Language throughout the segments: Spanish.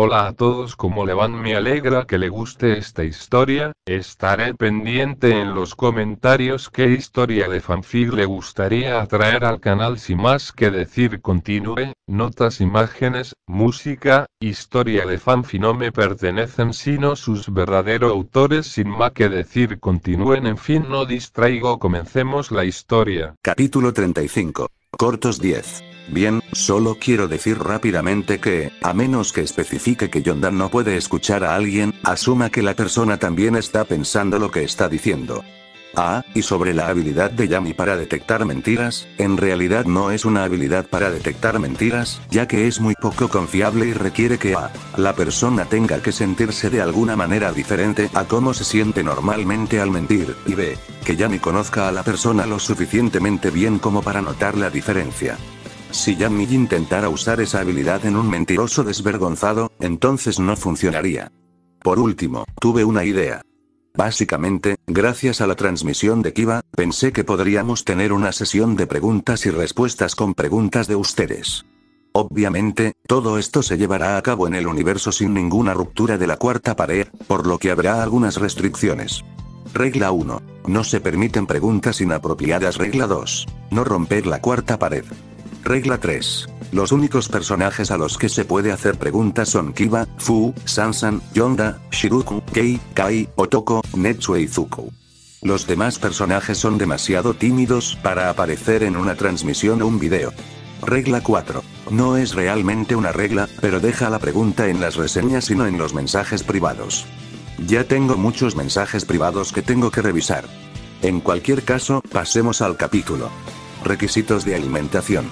Hola a todos, ¿cómo le van? Me alegra que le guste esta historia. Estaré pendiente en los comentarios qué historia de fanfic le gustaría traer al canal. Sin más que decir, continúe. Notas, imágenes, música, historia de fanfic no me pertenecen sino sus verdaderos autores. Sin más que decir, continúen. En fin, no distraigo, comencemos la historia. Capítulo 35. Cortos 10. Bien, solo quiero decir rápidamente que, a menos que especifique que Yonda no puede escuchar a alguien, asuma que la persona también está pensando lo que está diciendo. Y sobre la habilidad de Yami para detectar mentiras, en realidad no es una habilidad para detectar mentiras, ya que es muy poco confiable y requiere que la persona tenga que sentirse de alguna manera diferente a cómo se siente normalmente al mentir, y b, que Yami conozca a la persona lo suficientemente bien como para notar la diferencia. Si Yami intentara usar esa habilidad en un mentiroso desvergonzado, entonces no funcionaría. Por último, tuve una idea. Básicamente, gracias a la transmisión de Kiba, pensé que podríamos tener una sesión de preguntas y respuestas con preguntas de ustedes. Obviamente, todo esto se llevará a cabo en el universo sin ninguna ruptura de la cuarta pared, por lo que habrá algunas restricciones. Regla 1. No se permiten preguntas inapropiadas. Regla 2. No romper la cuarta pared. Regla 3. Los únicos personajes a los que se puede hacer preguntas son Kiba, Fu, Sansan, Yonda, Shiruku, Kei, Kai, Otoko, Netsue y Zuko. Los demás personajes son demasiado tímidos para aparecer en una transmisión o un video. Regla 4. No es realmente una regla, pero deja la pregunta en las reseñas y no en los mensajes privados. Ya tengo muchos mensajes privados que tengo que revisar. En cualquier caso, pasemos al capítulo. Requisitos de alimentación.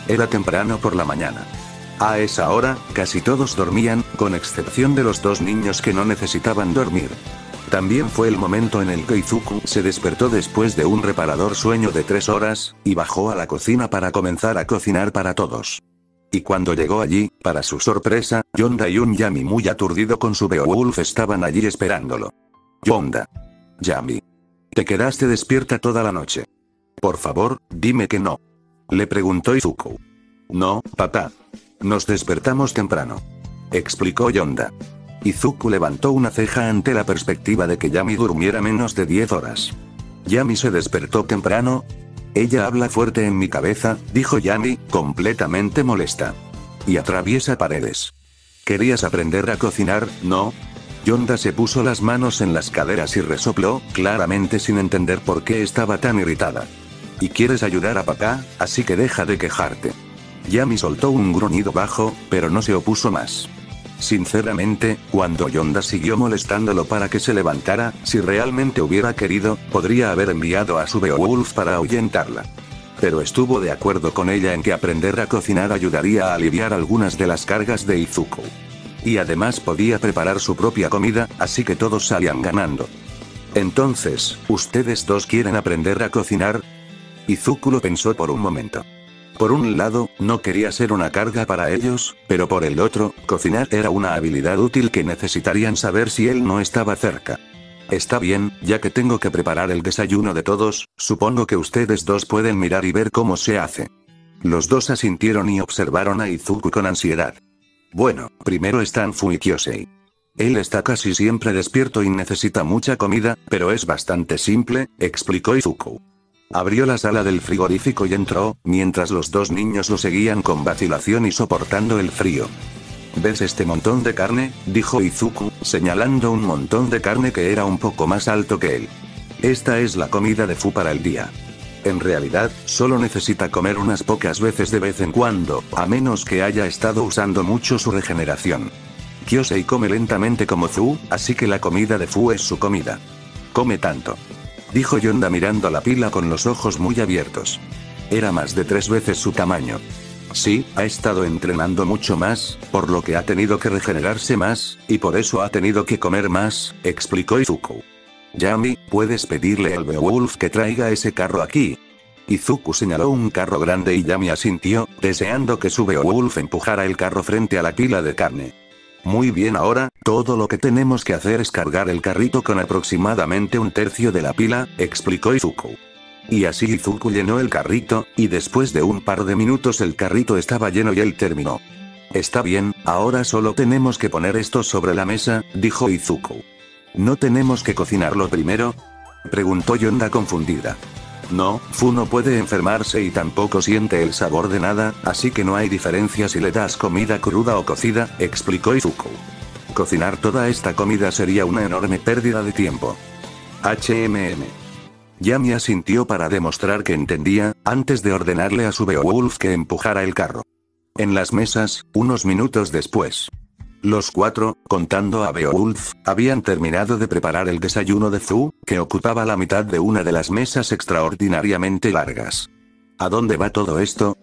Era temprano por la mañana. A esa hora, casi todos dormían, con excepción de los dos niños que no necesitaban dormir. También fue el momento en el que Izuku se despertó después de un reparador sueño de 3 horas, y bajó a la cocina para comenzar a cocinar para todos. Y cuando llegó allí, para su sorpresa, Yonda y un Yami muy aturdido con su Beowulf estaban allí esperándolo. Yonda. Yami. ¿Te quedaste despierta toda la noche? Por favor, dime que no. Le preguntó Izuku. No, papá. Nos despertamos temprano. Explicó Yonda. Izuku levantó una ceja ante la perspectiva de que Yami durmiera menos de 10 horas. ¿Yami se despertó temprano? Ella habla fuerte en mi cabeza, dijo Yami, completamente molesta. Y atraviesa paredes. ¿Querías aprender a cocinar, no? Yonda se puso las manos en las caderas y resopló, claramente sin entender por qué estaba tan irritada. Y quieres ayudar a papá, así que deja de quejarte. Yami soltó un gruñido bajo, pero no se opuso más. Sinceramente, cuando Yonda siguió molestándolo para que se levantara, si realmente hubiera querido, podría haber enviado a su Beowulf para ahuyentarla. Pero estuvo de acuerdo con ella en que aprender a cocinar ayudaría a aliviar algunas de las cargas de Izuku. Y además podía preparar su propia comida, así que todos salían ganando. Entonces, ¿ustedes dos quieren aprender a cocinar? Izuku lo pensó por un momento. Por un lado, no quería ser una carga para ellos, pero por el otro, cocinar era una habilidad útil que necesitarían saber si él no estaba cerca. Está bien, ya que tengo que preparar el desayuno de todos, supongo que ustedes dos pueden mirar y ver cómo se hace. Los dos asintieron y observaron a Izuku con ansiedad. Bueno, primero están Fu y Kyosei. Él está casi siempre despierto y necesita mucha comida, pero es bastante simple, explicó Izuku. Abrió la sala del frigorífico y entró, mientras los dos niños lo seguían con vacilación y soportando el frío. ¿Ves este montón de carne?, dijo Izuku, señalando un montón de carne que era un poco más alto que él. Esta es la comida de Fu para el día. En realidad, solo necesita comer unas pocas veces de vez en cuando, a menos que haya estado usando mucho su regeneración. Kyosei come lentamente como Fu, así que la comida de Fu es su comida. Come tanto. Dijo Yonda mirando la pila con los ojos muy abiertos. Era más de 3 veces su tamaño. Sí, ha estado entrenando mucho más, por lo que ha tenido que regenerarse más, y por eso ha tenido que comer más, explicó Izuku. Yami, ¿puedes pedirle al Beowulf que traiga ese carro aquí? Izuku señaló un carro grande y Yami asintió, deseando que su Beowulf empujara el carro frente a la pila de carne. Muy bien, ahora, todo lo que tenemos que hacer es cargar el carrito con aproximadamente 1/3 de la pila, explicó Izuku. Y así Izuku llenó el carrito, y después de un par de minutos el carrito estaba lleno y él terminó. Está bien, ahora solo tenemos que poner esto sobre la mesa, dijo Izuku. ¿No tenemos que cocinarlo primero? Preguntó Yonda confundida. No, Fu no puede enfermarse y tampoco siente el sabor de nada, así que no hay diferencia si le das comida cruda o cocida, explicó Izuku. Cocinar toda esta comida sería una enorme pérdida de tiempo. Yami asintió para demostrar que entendía, antes de ordenarle a su Beowulf que empujara el carro. En las mesas, unos minutos después. Los cuatro, contando a Beowulf, habían terminado de preparar el desayuno de Zu, que ocupaba la mitad de una de las mesas extraordinariamente largas. ¿A dónde va todo esto?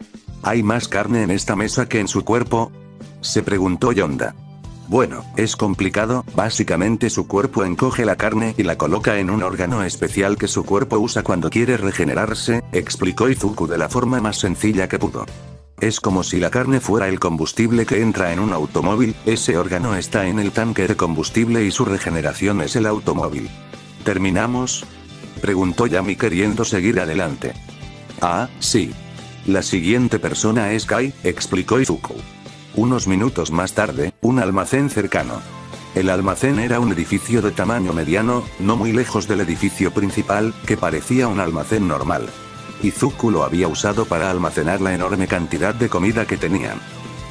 ¿Hay más carne en esta mesa que en su cuerpo? Se preguntó Yonda. Bueno, es complicado, básicamente su cuerpo encoge la carne y la coloca en un órgano especial que su cuerpo usa cuando quiere regenerarse, explicó Izuku de la forma más sencilla que pudo. Es como si la carne fuera el combustible que entra en un automóvil, ese órgano está en el tanque de combustible y su regeneración es el automóvil. ¿Terminamos? Preguntó Yami queriendo seguir adelante. Ah, sí. La siguiente persona es Kai, explicó Izuku. Unos minutos más tarde, un almacén cercano. El almacén era un edificio de tamaño mediano, no muy lejos del edificio principal, que parecía un almacén normal. Izuku lo había usado para almacenar la enorme cantidad de comida que tenían.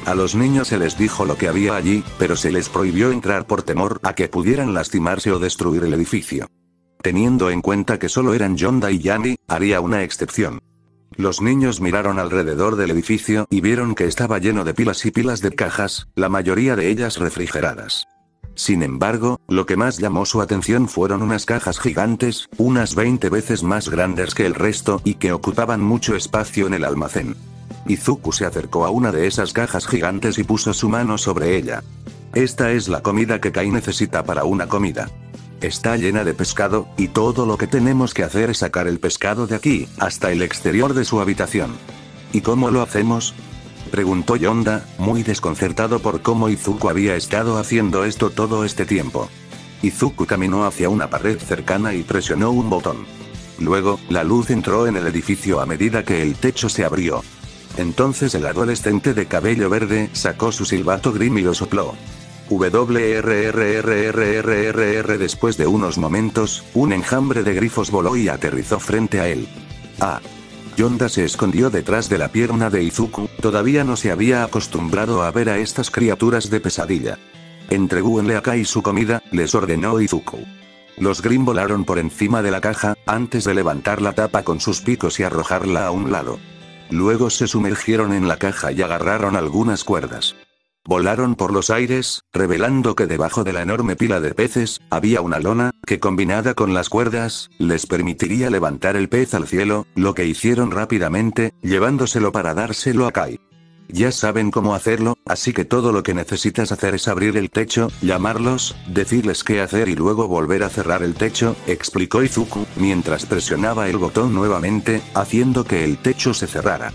A los niños se les dijo lo que había allí, pero se les prohibió entrar por temor a que pudieran lastimarse o destruir el edificio. Teniendo en cuenta que solo eran Yonda y Yami, haría una excepción. Los niños miraron alrededor del edificio y vieron que estaba lleno de pilas y pilas de cajas, la mayoría de ellas refrigeradas. Sin embargo, lo que más llamó su atención fueron unas cajas gigantes, unas 20 veces más grandes que el resto y que ocupaban mucho espacio en el almacén. Izuku se acercó a una de esas cajas gigantes y puso su mano sobre ella. Esta es la comida que Kai necesita para una comida. Está llena de pescado, y todo lo que tenemos que hacer es sacar el pescado de aquí, hasta el exterior de su habitación. ¿Y cómo lo hacemos? Preguntó Yonda, muy desconcertado por cómo Izuku había estado haciendo esto todo este tiempo. Izuku caminó hacia una pared cercana y presionó un botón. Luego, la luz entró en el edificio a medida que el techo se abrió. Entonces el adolescente de cabello verde sacó su silbato Grim y lo sopló. Después de unos momentos, un enjambre de grifos voló y aterrizó frente a él. Ah. Yonda se escondió detrás de la pierna de Izuku, todavía no se había acostumbrado a ver a estas criaturas de pesadilla. Entregúenle a Kai su comida, les ordenó Izuku. Los Grim volaron por encima de la caja, antes de levantar la tapa con sus picos y arrojarla a un lado. Luego se sumergieron en la caja y agarraron algunas cuerdas. Volaron por los aires, revelando que debajo de la enorme pila de peces, había una lona, que combinada con las cuerdas, les permitiría levantar el pez al cielo, lo que hicieron rápidamente, llevándoselo para dárselo a Kai. Ya saben cómo hacerlo, así que todo lo que necesitas hacer es abrir el techo, llamarlos, decirles qué hacer y luego volver a cerrar el techo, explicó Izuku, mientras presionaba el botón nuevamente, haciendo que el techo se cerrara.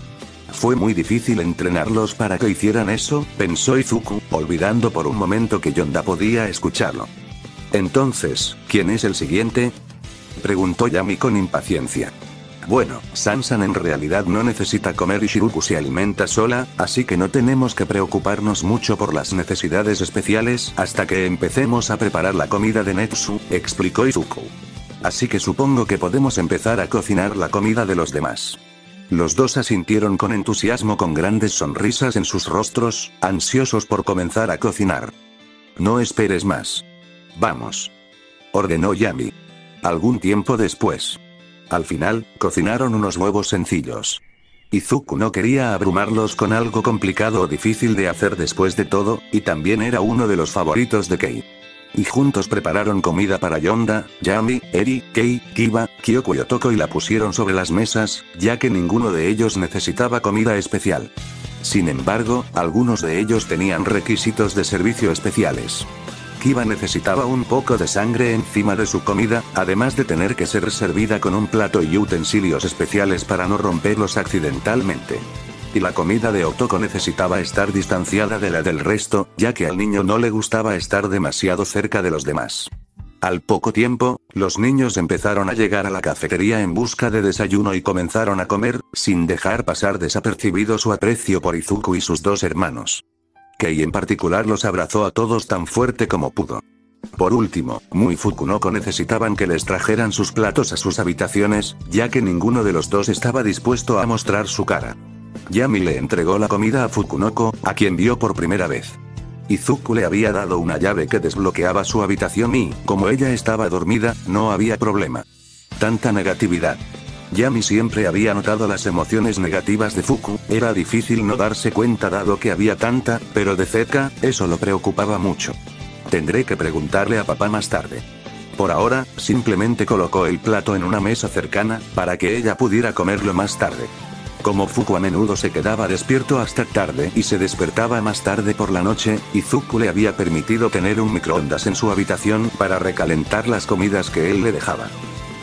Fue muy difícil entrenarlos para que hicieran eso, pensó Izuku, olvidando por un momento que Yonda podía escucharlo. Entonces, ¿quién es el siguiente? Preguntó Yami con impaciencia. Bueno, Sansan en realidad no necesita comer y Shiruku se alimenta sola, así que no tenemos que preocuparnos mucho por las necesidades especiales hasta que empecemos a preparar la comida de Netsu, explicó Izuku. Así que supongo que podemos empezar a cocinar la comida de los demás. Los dos asintieron con entusiasmo con grandes sonrisas en sus rostros, ansiosos por comenzar a cocinar. No esperes más. Vamos. Ordenó Yami. Algún tiempo después. Al final, cocinaron unos huevos sencillos. Izuku no quería abrumarlos con algo complicado o difícil de hacer después de todo, y también era uno de los favoritos de Kei. Y juntos prepararon comida para Yonda, Yami, Eri, Kei, Kiba, Kyoko y Otoko y la pusieron sobre las mesas, ya que ninguno de ellos necesitaba comida especial. Sin embargo, algunos de ellos tenían requisitos de servicio especiales. Kiba necesitaba un poco de sangre encima de su comida, además de tener que ser servida con un plato y utensilios especiales para no romperlos accidentalmente. Y la comida de Otoko necesitaba estar distanciada de la del resto, ya que al niño no le gustaba estar demasiado cerca de los demás. Al poco tiempo, los niños empezaron a llegar a la cafetería en busca de desayuno y comenzaron a comer, sin dejar pasar desapercibido su aprecio por Izuku y sus dos hermanos. Kei en particular los abrazó a todos tan fuerte como pudo. Por último, Mu y Fukunoko necesitaban que les trajeran sus platos a sus habitaciones, ya que ninguno de los dos estaba dispuesto a mostrar su cara. Yami le entregó la comida a Fukunoko, a quien vio por primera vez. Izuku le había dado una llave que desbloqueaba su habitación y, como ella estaba dormida, no había problema. Tanta negatividad. Yami siempre había notado las emociones negativas de Fuku, era difícil no darse cuenta dado que había tanta, pero de cerca, eso lo preocupaba mucho. Tendré que preguntarle a papá más tarde. Por ahora, simplemente colocó el plato en una mesa cercana, para que ella pudiera comerlo más tarde. Como Fuku a menudo se quedaba despierto hasta tarde y se despertaba más tarde por la noche, Izuku le había permitido tener un microondas en su habitación para recalentar las comidas que él le dejaba.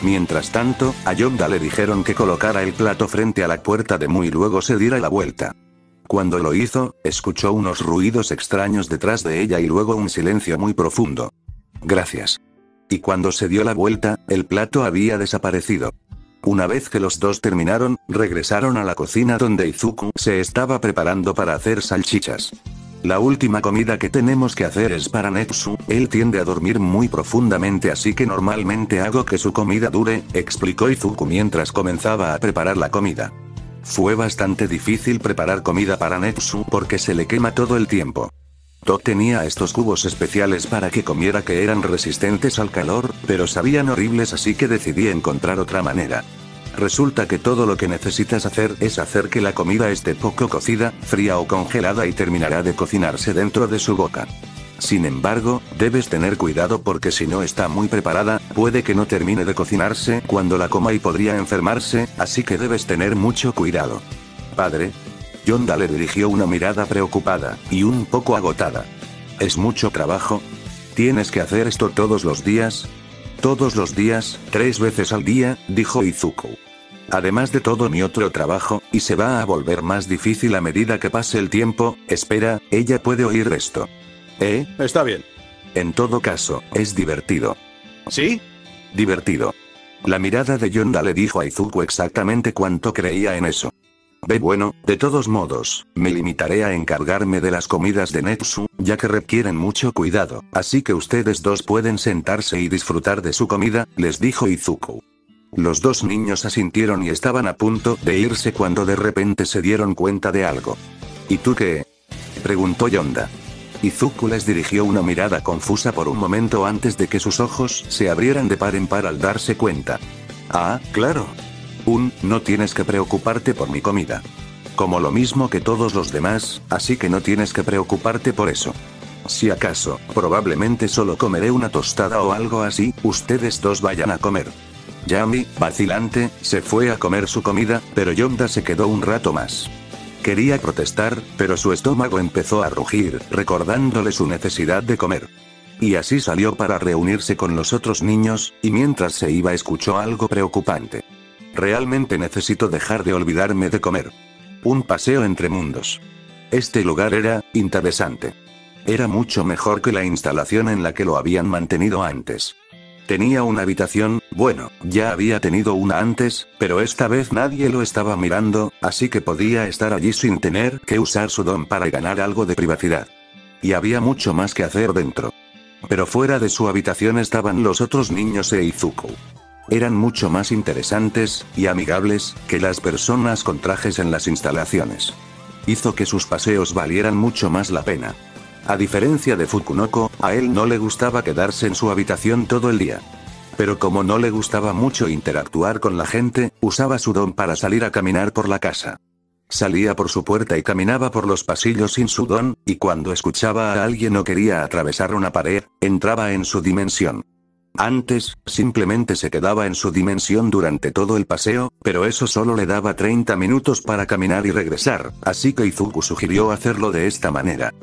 Mientras tanto, a Yonda le dijeron que colocara el plato frente a la puerta de Mu y luego se diera la vuelta. Cuando lo hizo, escuchó unos ruidos extraños detrás de ella y luego un silencio muy profundo. Gracias. Y cuando se dio la vuelta, el plato había desaparecido. Una vez que los dos terminaron, regresaron a la cocina donde Izuku se estaba preparando para hacer salchichas. La última comida que tenemos que hacer es para Netsu, él tiende a dormir muy profundamente así que normalmente hago que su comida dure, explicó Izuku mientras comenzaba a preparar la comida. Fue bastante difícil preparar comida para Netsu porque se le quema todo el tiempo. Tok tenía estos cubos especiales para que comiera que eran resistentes al calor, pero sabían horribles así que decidí encontrar otra manera. Resulta que todo lo que necesitas hacer es hacer que la comida esté poco cocida, fría o congelada y terminará de cocinarse dentro de su boca. Sin embargo, debes tener cuidado porque si no está muy preparada, puede que no termine de cocinarse cuando la coma y podría enfermarse, así que debes tener mucho cuidado. Padre. Yonda le dirigió una mirada preocupada, y un poco agotada. ¿Es mucho trabajo? ¿Tienes que hacer esto todos los días? Todos los días, 3 veces al día, dijo Izuku. Además de todo mi otro trabajo, y se va a volver más difícil a medida que pase el tiempo, espera, ella puede oír esto. Está bien. En todo caso, es divertido. ¿Sí? Divertido. La mirada de Yonda le dijo a Izuku exactamente cuánto creía en eso. Bueno, de todos modos, me limitaré a encargarme de las comidas de Netsu, ya que requieren mucho cuidado, así que ustedes dos pueden sentarse y disfrutar de su comida, les dijo Izuku. Los dos niños asintieron y estaban a punto de irse cuando de repente se dieron cuenta de algo. ¿Y tú qué? Preguntó Yonda. Izuku les dirigió una mirada confusa por un momento antes de que sus ojos se abrieran de par en par al darse cuenta. Ah, claro. No tienes que preocuparte por mi comida. Como lo mismo que todos los demás, así que no tienes que preocuparte por eso. Si acaso, probablemente solo comeré una tostada o algo así, ustedes dos vayan a comer. Yami, vacilante, se fue a comer su comida, pero Yonda se quedó un rato más. Quería protestar, pero su estómago empezó a rugir, recordándole su necesidad de comer. Y así salió para reunirse con los otros niños, y mientras se iba escuchó algo preocupante. Realmente necesito dejar de olvidarme de comer. Un paseo entre mundos. Este lugar era interesante. Era mucho mejor que la instalación en la que lo habían mantenido antes. Tenía una habitación, bueno, ya había tenido una antes, pero esta vez nadie lo estaba mirando, así que podía estar allí sin tener que usar su don para ganar algo de privacidad. Y había mucho más que hacer dentro. Pero fuera de su habitación estaban los otros niños e Izuku. Eran mucho más interesantes y amigables que las personas con trajes en las instalaciones. Hizo que sus paseos valieran mucho más la pena. A diferencia de Fukunoko, a él no le gustaba quedarse en su habitación todo el día. Pero como no le gustaba mucho interactuar con la gente, usaba su don para salir a caminar por la casa. Salía por su puerta y caminaba por los pasillos sin su don, y cuando escuchaba a alguien o quería atravesar una pared, entraba en su dimensión. Antes, simplemente se quedaba en su dimensión durante todo el paseo, pero eso solo le daba 30 minutos para caminar y regresar, así que Izuku sugirió hacerlo de esta manera.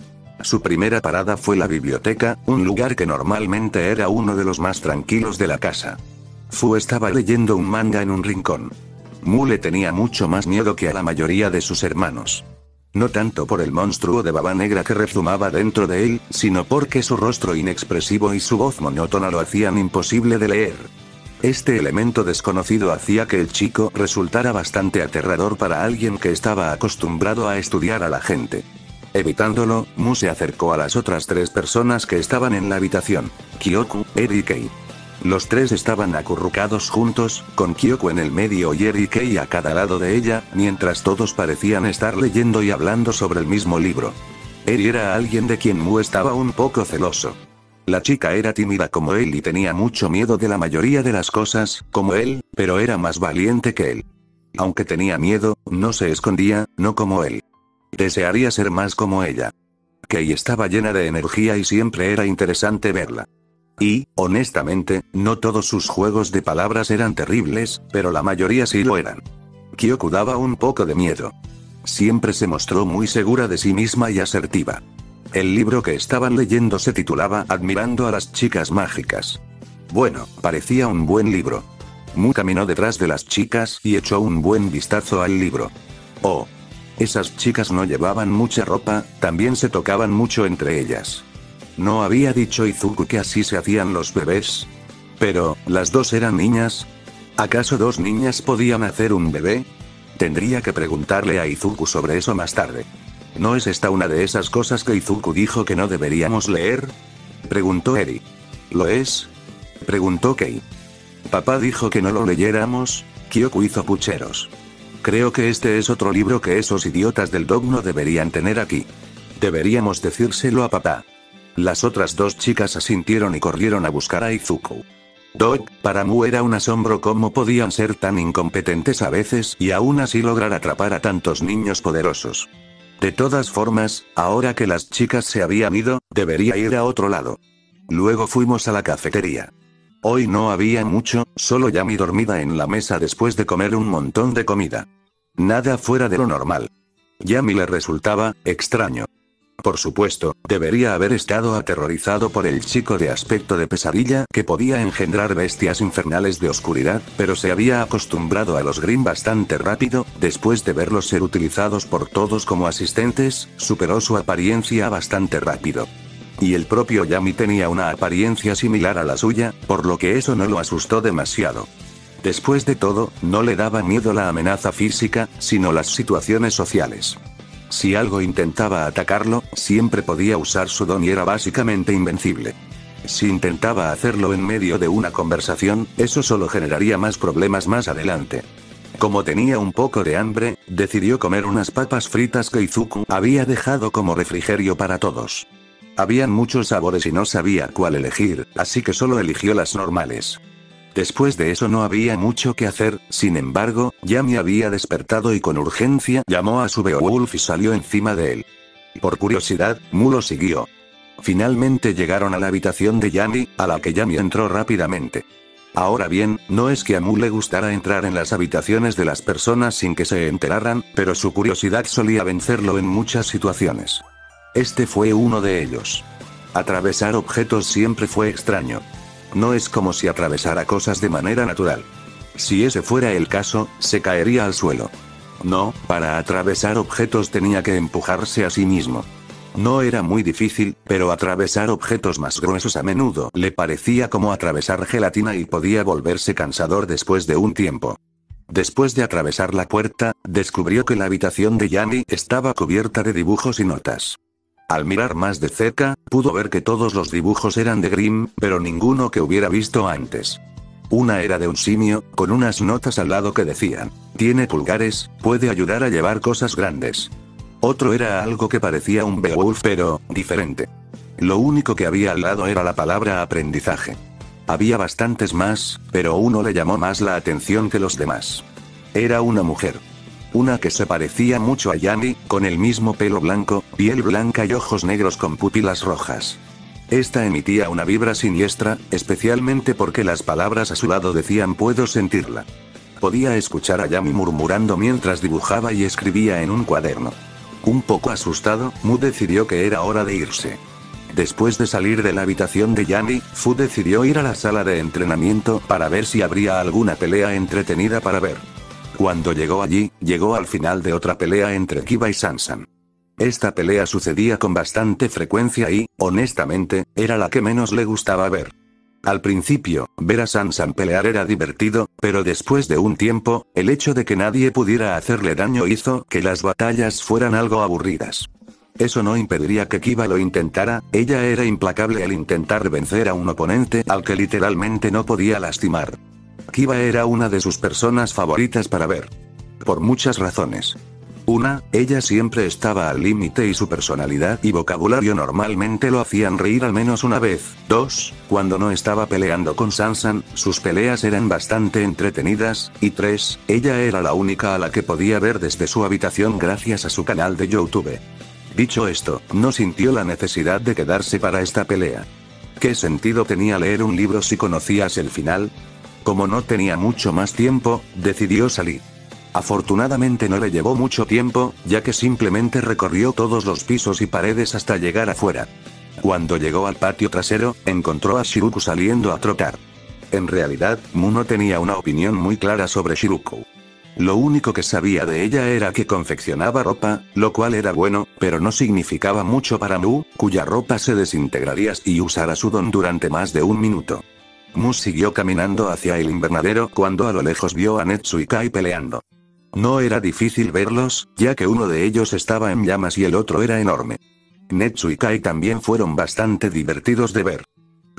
Su primera parada fue la biblioteca, un lugar que normalmente era uno de los más tranquilos de la casa. Fu estaba leyendo un manga en un rincón. Mu le tenía mucho más miedo que a la mayoría de sus hermanos. No tanto por el monstruo de baba negra que rezumaba dentro de él, sino porque su rostro inexpresivo y su voz monótona lo hacían imposible de leer. Este elemento desconocido hacía que el chico resultara bastante aterrador para alguien que estaba acostumbrado a estudiar a la gente. Evitándolo, Mu se acercó a las otras 3 personas que estaban en la habitación: Kyoku, Eri y Kei. Los 3 estaban acurrucados juntos, con Kyoku en el medio y Eri y Kei a cada lado de ella, mientras todos parecían estar leyendo y hablando sobre el mismo libro. Eri era alguien de quien Mu estaba un poco celoso. La chica era tímida como él y tenía mucho miedo de la mayoría de las cosas, como él, pero era más valiente que él. Aunque tenía miedo, no se escondía, no como él. Desearía ser más como ella. Kei estaba llena de energía y siempre era interesante verla. Y, honestamente, no todos sus juegos de palabras eran terribles, pero la mayoría sí lo eran. Kyoku daba un poco de miedo. Siempre se mostró muy segura de sí misma y asertiva. El libro que estaban leyendo se titulaba Admirando a las chicas mágicas. Bueno, parecía un buen libro. Mu caminó detrás de las chicas y echó un buen vistazo al libro. Oh. Esas chicas no llevaban mucha ropa, también se tocaban mucho entre ellas. ¿No había dicho Izuku que así se hacían los bebés? Pero, ¿las 2 eran niñas? ¿Acaso 2 niñas podían hacer un bebé? Tendría que preguntarle a Izuku sobre eso más tarde. ¿No es esta una de esas cosas que Izuku dijo que no deberíamos leer? Preguntó Eri. ¿Lo es? Preguntó Kei. Papá dijo que no lo leyéramos. Kyoku hizo pucheros. Creo que este es otro libro que esos idiotas del dog no deberían tener aquí. Deberíamos decírselo a papá. Las otras 2 chicas asintieron y corrieron a buscar a Izuku. Dog, para Mu era un asombro cómo podían ser tan incompetentes a veces y aún así lograr atrapar a tantos niños poderosos. De todas formas, ahora que las chicas se habían ido, debería ir a otro lado. Luego fuimos a la cafetería. Hoy no había mucho, solo Yami dormida en la mesa después de comer un montón de comida. Nada fuera de lo normal. Yami le resultaba extraño. Por supuesto, debería haber estado aterrorizado por el chico de aspecto de pesadilla que podía engendrar bestias infernales de oscuridad, pero se había acostumbrado a los Grimm bastante rápido. Después de verlos ser utilizados por todos como asistentes, superó su apariencia bastante rápido. Y el propio Yami tenía una apariencia similar a la suya, por lo que eso no lo asustó demasiado. Después de todo, no le daba miedo la amenaza física, sino las situaciones sociales. Si algo intentaba atacarlo, siempre podía usar su don y era básicamente invencible. Si intentaba hacerlo en medio de una conversación, eso solo generaría más problemas más adelante. Como tenía un poco de hambre, decidió comer unas papas fritas que Izuku había dejado como refrigerio para todos. Habían muchos sabores y no sabía cuál elegir, así que solo eligió las normales. Después de eso no había mucho que hacer, sin embargo, Yami había despertado y con urgencia llamó a su Beowulf y salió encima de él. Por curiosidad, Mu lo siguió. Finalmente llegaron a la habitación de Yami, a la que Yami entró rápidamente. Ahora bien, no es que a Mu le gustara entrar en las habitaciones de las personas sin que se enteraran, pero su curiosidad solía vencerlo en muchas situaciones. Este fue uno de ellos. Atravesar objetos siempre fue extraño. No es como si atravesara cosas de manera natural. Si ese fuera el caso, se caería al suelo. No, para atravesar objetos tenía que empujarse a sí mismo. No era muy difícil, pero atravesar objetos más gruesos a menudo le parecía como atravesar gelatina y podía volverse cansador después de un tiempo. Después de atravesar la puerta, descubrió que la habitación de Yami estaba cubierta de dibujos y notas. Al mirar más de cerca, pudo ver que todos los dibujos eran de Grimm, pero ninguno que hubiera visto antes. Una era de un simio, con unas notas al lado que decían: tiene pulgares, puede ayudar a llevar cosas grandes. Otro era algo que parecía un Beowulf pero, diferente. Lo único que había al lado era la palabra aprendizaje. Había bastantes más, pero uno le llamó más la atención que los demás. Era una mujer. Una que se parecía mucho a Yami, con el mismo pelo blanco, piel blanca y ojos negros con pupilas rojas. Esta emitía una vibra siniestra, especialmente porque las palabras a su lado decían puedo sentirla. Podía escuchar a Yami murmurando mientras dibujaba y escribía en un cuaderno. Un poco asustado, Mu decidió que era hora de irse. Después de salir de la habitación de Yami, Fu decidió ir a la sala de entrenamiento para ver si habría alguna pelea entretenida para ver. Cuando llegó allí, llegó al final de otra pelea entre Kiba y Sansan. Esta pelea sucedía con bastante frecuencia y, honestamente, era la que menos le gustaba ver. Al principio, ver a Sansan pelear era divertido, pero después de un tiempo, el hecho de que nadie pudiera hacerle daño hizo que las batallas fueran algo aburridas. Eso no impediría que Kiba lo intentara, ella era implacable al intentar vencer a un oponente al que literalmente no podía lastimar. Kiba era una de sus personas favoritas para ver. Por muchas razones. Una, ella siempre estaba al límite y su personalidad y vocabulario normalmente lo hacían reír al menos una vez. 2, cuando no estaba peleando con Sansan, sus peleas eran bastante entretenidas. Y 3, ella era la única a la que podía ver desde su habitación gracias a su canal de YouTube. Dicho esto, no sintió la necesidad de quedarse para esta pelea. ¿Qué sentido tenía leer un libro si conocías el final? Como no tenía mucho más tiempo, decidió salir. Afortunadamente no le llevó mucho tiempo, ya que simplemente recorrió todos los pisos y paredes hasta llegar afuera. Cuando llegó al patio trasero, encontró a Shiruko saliendo a trotar. En realidad, Mu no tenía una opinión muy clara sobre Shiruko. Lo único que sabía de ella era que confeccionaba ropa, lo cual era bueno, pero no significaba mucho para Mu, cuya ropa se desintegraría y usara su don durante más de un minuto. Mu siguió caminando hacia el invernadero cuando a lo lejos vio a Netsu y Kai peleando. No era difícil verlos, ya que uno de ellos estaba en llamas y el otro era enorme. Netsu y Kai también fueron bastante divertidos de ver.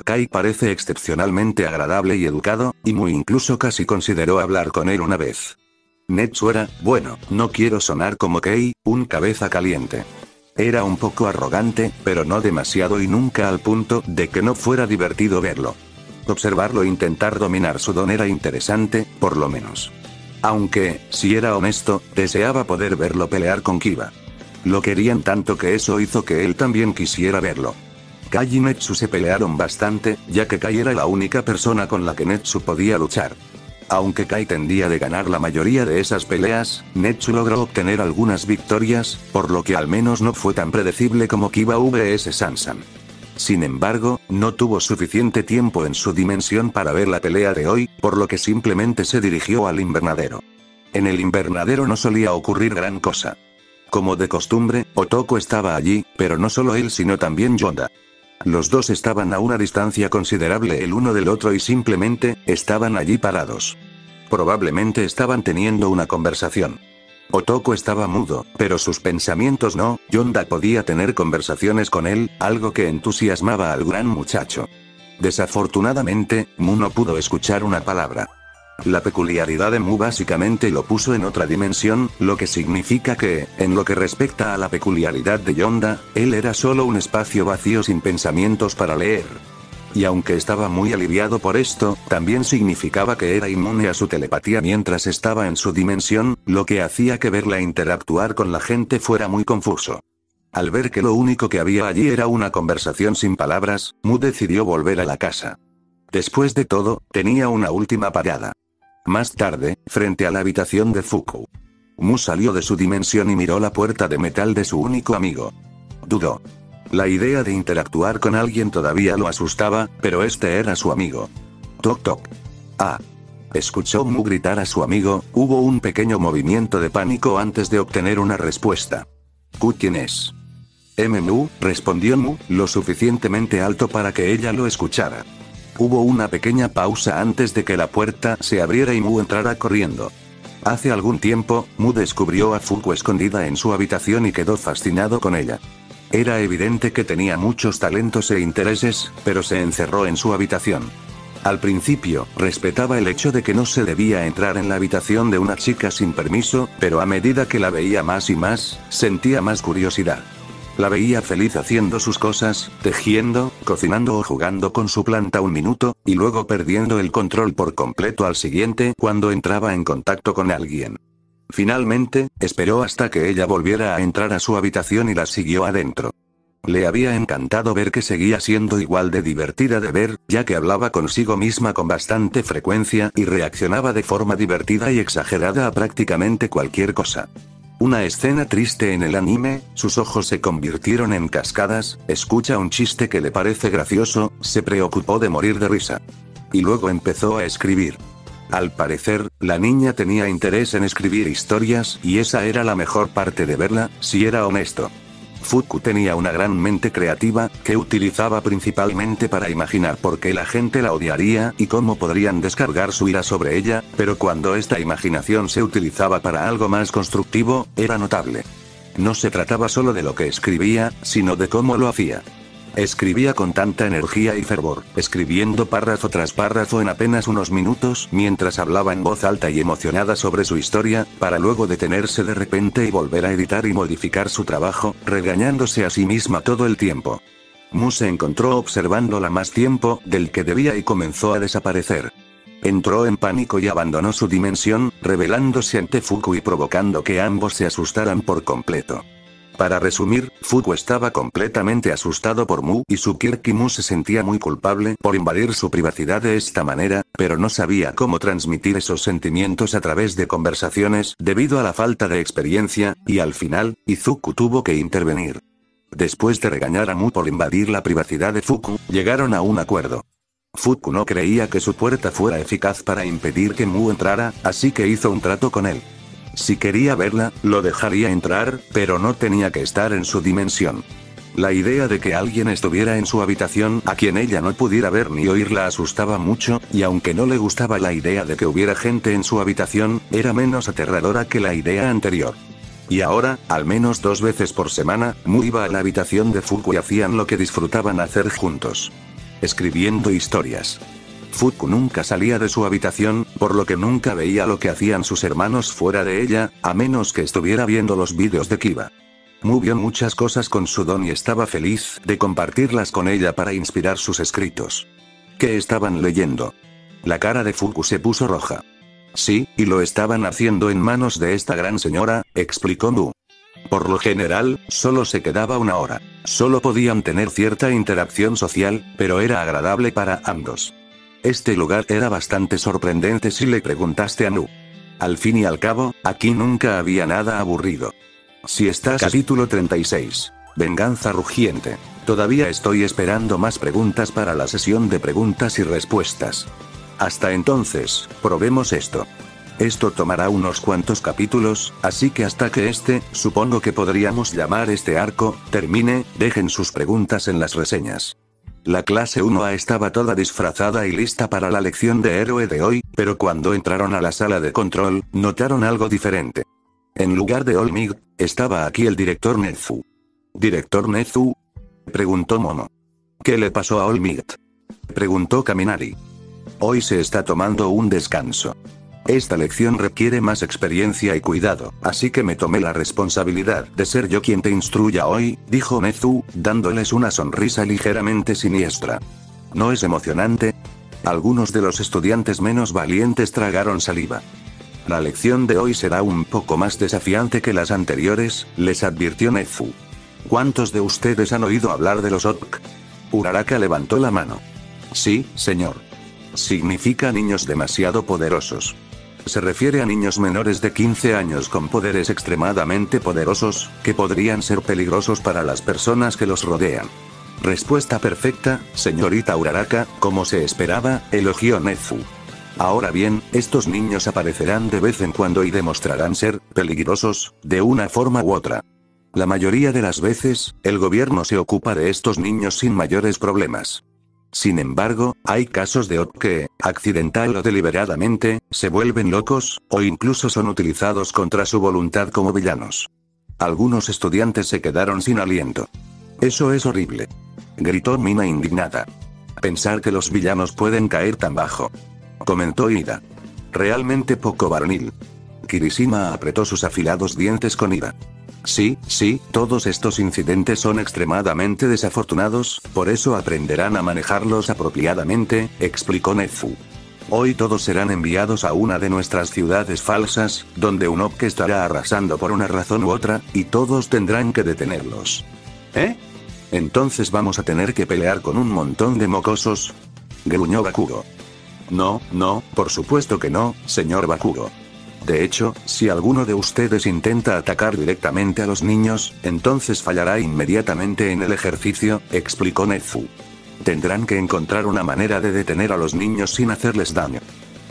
Kai parece excepcionalmente agradable y educado, y Mu incluso casi consideró hablar con él una vez. Netsu era, bueno, no quiero sonar como Kei, un cabeza caliente. Era un poco arrogante, pero no demasiado y nunca al punto de que no fuera divertido verlo. Observarlo intentar dominar su don era interesante, por lo menos. Aunque, si era honesto, deseaba poder verlo pelear con Kiba. Lo querían tanto que eso hizo que él también quisiera verlo. Kai y Netsu se pelearon bastante, ya que Kai era la única persona con la que Netsu podía luchar. Aunque Kai tendía de ganar la mayoría de esas peleas, Netsu logró obtener algunas victorias, por lo que al menos no fue tan predecible como Kiba vs Sansan. Sin embargo, no tuvo suficiente tiempo en su dimensión para ver la pelea de hoy, por lo que simplemente se dirigió al invernadero. En el invernadero no solía ocurrir gran cosa. Como de costumbre, Otoko estaba allí, pero no solo él sino también Yonda. Los dos estaban a una distancia considerable el uno del otro y simplemente, estaban allí parados. Probablemente estaban teniendo una conversación. Otoko estaba mudo, pero sus pensamientos no. Yonda podía tener conversaciones con él, algo que entusiasmaba al gran muchacho. Desafortunadamente, Mu no pudo escuchar una palabra. La peculiaridad de Mu básicamente lo puso en otra dimensión, lo que significa que, en lo que respecta a la peculiaridad de Yonda, él era solo un espacio vacío sin pensamientos para leer. Y aunque estaba muy aliviado por esto, también significaba que era inmune a su telepatía mientras estaba en su dimensión, lo que hacía que verla interactuar con la gente fuera muy confuso. Al ver que lo único que había allí era una conversación sin palabras, Mu decidió volver a la casa. Después de todo, tenía una última parada. Más tarde, frente a la habitación de Fuku. Mu salió de su dimensión y miró la puerta de metal de su único amigo. Dudó. La idea de interactuar con alguien todavía lo asustaba, pero este era su amigo. Toc toc. Ah. Escuchó Mu gritar a su amigo, hubo un pequeño movimiento de pánico antes de obtener una respuesta. ¿Quién es? Mu, respondió Mu, lo suficientemente alto para que ella lo escuchara. Hubo una pequeña pausa antes de que la puerta se abriera y Mu entrara corriendo. Hace algún tiempo, Mu descubrió a Fuku escondida en su habitación y quedó fascinado con ella. Era evidente que tenía muchos talentos e intereses, pero se encerró en su habitación. Al principio, respetaba el hecho de que no se debía entrar en la habitación de una chica sin permiso, pero a medida que la veía más y más, sentía más curiosidad. La veía feliz haciendo sus cosas, tejiendo, cocinando o jugando con su planta un minuto, y luego perdiendo el control por completo al siguiente cuando entraba en contacto con alguien. Finalmente, esperó hasta que ella volviera a entrar a su habitación y la siguió adentro. Le había encantado ver que seguía siendo igual de divertida de ver, ya que hablaba consigo misma con bastante frecuencia y reaccionaba de forma divertida y exagerada a prácticamente cualquier cosa. Una escena triste en el anime, sus ojos se convirtieron en cascadas, escucha un chiste que le parece gracioso, se preocupó de morir de risa. Y luego empezó a escribir. Al parecer, la niña tenía interés en escribir historias y esa era la mejor parte de verla, si era honesto. Fuku tenía una gran mente creativa, que utilizaba principalmente para imaginar por qué la gente la odiaría y cómo podrían descargar su ira sobre ella, pero cuando esta imaginación se utilizaba para algo más constructivo, era notable. No se trataba solo de lo que escribía, sino de cómo lo hacía. Escribía con tanta energía y fervor, escribiendo párrafo tras párrafo en apenas unos minutos mientras hablaba en voz alta y emocionada sobre su historia, para luego detenerse de repente y volver a editar y modificar su trabajo, regañándose a sí misma todo el tiempo. Mu se encontró observándola más tiempo del que debía y comenzó a desaparecer. Entró en pánico y abandonó su dimensión, revelándose ante Fuku y provocando que ambos se asustaran por completo. Para resumir, Fuku estaba completamente asustado por Mu y su Kirk, y Mu se sentía muy culpable por invadir su privacidad de esta manera, pero no sabía cómo transmitir esos sentimientos a través de conversaciones debido a la falta de experiencia, y al final, Izuku tuvo que intervenir. Después de regañar a Mu por invadir la privacidad de Fuku, llegaron a un acuerdo. Fuku no creía que su puerta fuera eficaz para impedir que Mu entrara, así que hizo un trato con él. Si quería verla, lo dejaría entrar, pero no tenía que estar en su dimensión. La idea de que alguien estuviera en su habitación a quien ella no pudiera ver ni oír la asustaba mucho, y aunque no le gustaba la idea de que hubiera gente en su habitación, era menos aterradora que la idea anterior. Y ahora, al menos 2 veces por semana, Mu iba a la habitación de Fuku y hacían lo que disfrutaban hacer juntos. Escribiendo historias. Fuku nunca salía de su habitación, por lo que nunca veía lo que hacían sus hermanos fuera de ella, a menos que estuviera viendo los vídeos de Kiba. Mu vio muchas cosas con su don y estaba feliz de compartirlas con ella para inspirar sus escritos. ¿Qué estaban leyendo? La cara de Fuku se puso roja. Sí, y lo estaban haciendo en manos de esta gran señora, explicó Mu. Por lo general, solo se quedaba 1 hora. Solo podían tener cierta interacción social, pero era agradable para ambos. Este lugar era bastante sorprendente si le preguntaste a Mu. Al fin y al cabo, aquí nunca había nada aburrido. Si estás... Capítulo 36. Venganza rugiente. Todavía estoy esperando más preguntas para la sesión de preguntas y respuestas. Hasta entonces, probemos esto. Esto tomará unos cuantos capítulos, así que hasta que supongo que podríamos llamar este arco, termine, dejen sus preguntas en las reseñas. La clase 1A estaba toda disfrazada y lista para la lección de héroe de hoy, pero cuando entraron a la sala de control, notaron algo diferente. En lugar de All Might, estaba aquí el director Nezu. ¿Director Nezu?, preguntó Momo. ¿Qué le pasó a All Might?, preguntó Kaminari. Hoy se está tomando un descanso. Esta lección requiere más experiencia y cuidado, así que me tomé la responsabilidad de ser yo quien te instruya hoy, dijo Nezu, dándoles una sonrisa ligeramente siniestra. ¿No es emocionante? Algunos de los estudiantes menos valientes tragaron saliva. La lección de hoy será un poco más desafiante que las anteriores, les advirtió Nezu. ¿Cuántos de ustedes han oído hablar de los OTK? Uraraka levantó la mano. Sí, señor. Significa niños demasiado poderosos. Se refiere a niños menores de 15 años con poderes extremadamente poderosos, que podrían ser peligrosos para las personas que los rodean. Respuesta perfecta, señorita Uraraka, como se esperaba, elogió Nezu. Ahora bien, estos niños aparecerán de vez en cuando y demostrarán ser peligrosos, de una forma u otra. La mayoría de las veces, el gobierno se ocupa de estos niños sin mayores problemas. Sin embargo, hay casos de OTK que, accidental o deliberadamente, se vuelven locos, o incluso son utilizados contra su voluntad como villanos. Algunos estudiantes se quedaron sin aliento. Eso es horrible. Gritó Mina indignada. Pensar que los villanos pueden caer tan bajo. Comentó Ida. Realmente poco varonil. Kirishima apretó sus afilados dientes con ira. Sí, todos estos incidentes son extremadamente desafortunados, por eso aprenderán a manejarlos apropiadamente, explicó Nezu. Hoy todos serán enviados a una de nuestras ciudades falsas, donde un OTK estará arrasando por una razón u otra, y todos tendrán que detenerlos. ¿Eh? Entonces vamos a tener que pelear con un montón de mocosos, gruñó Bakugo. No, por supuesto que no, señor Bakugo. De hecho, si alguno de ustedes intenta atacar directamente a los niños, entonces fallará inmediatamente en el ejercicio, explicó Nezu. Tendrán que encontrar una manera de detener a los niños sin hacerles daño.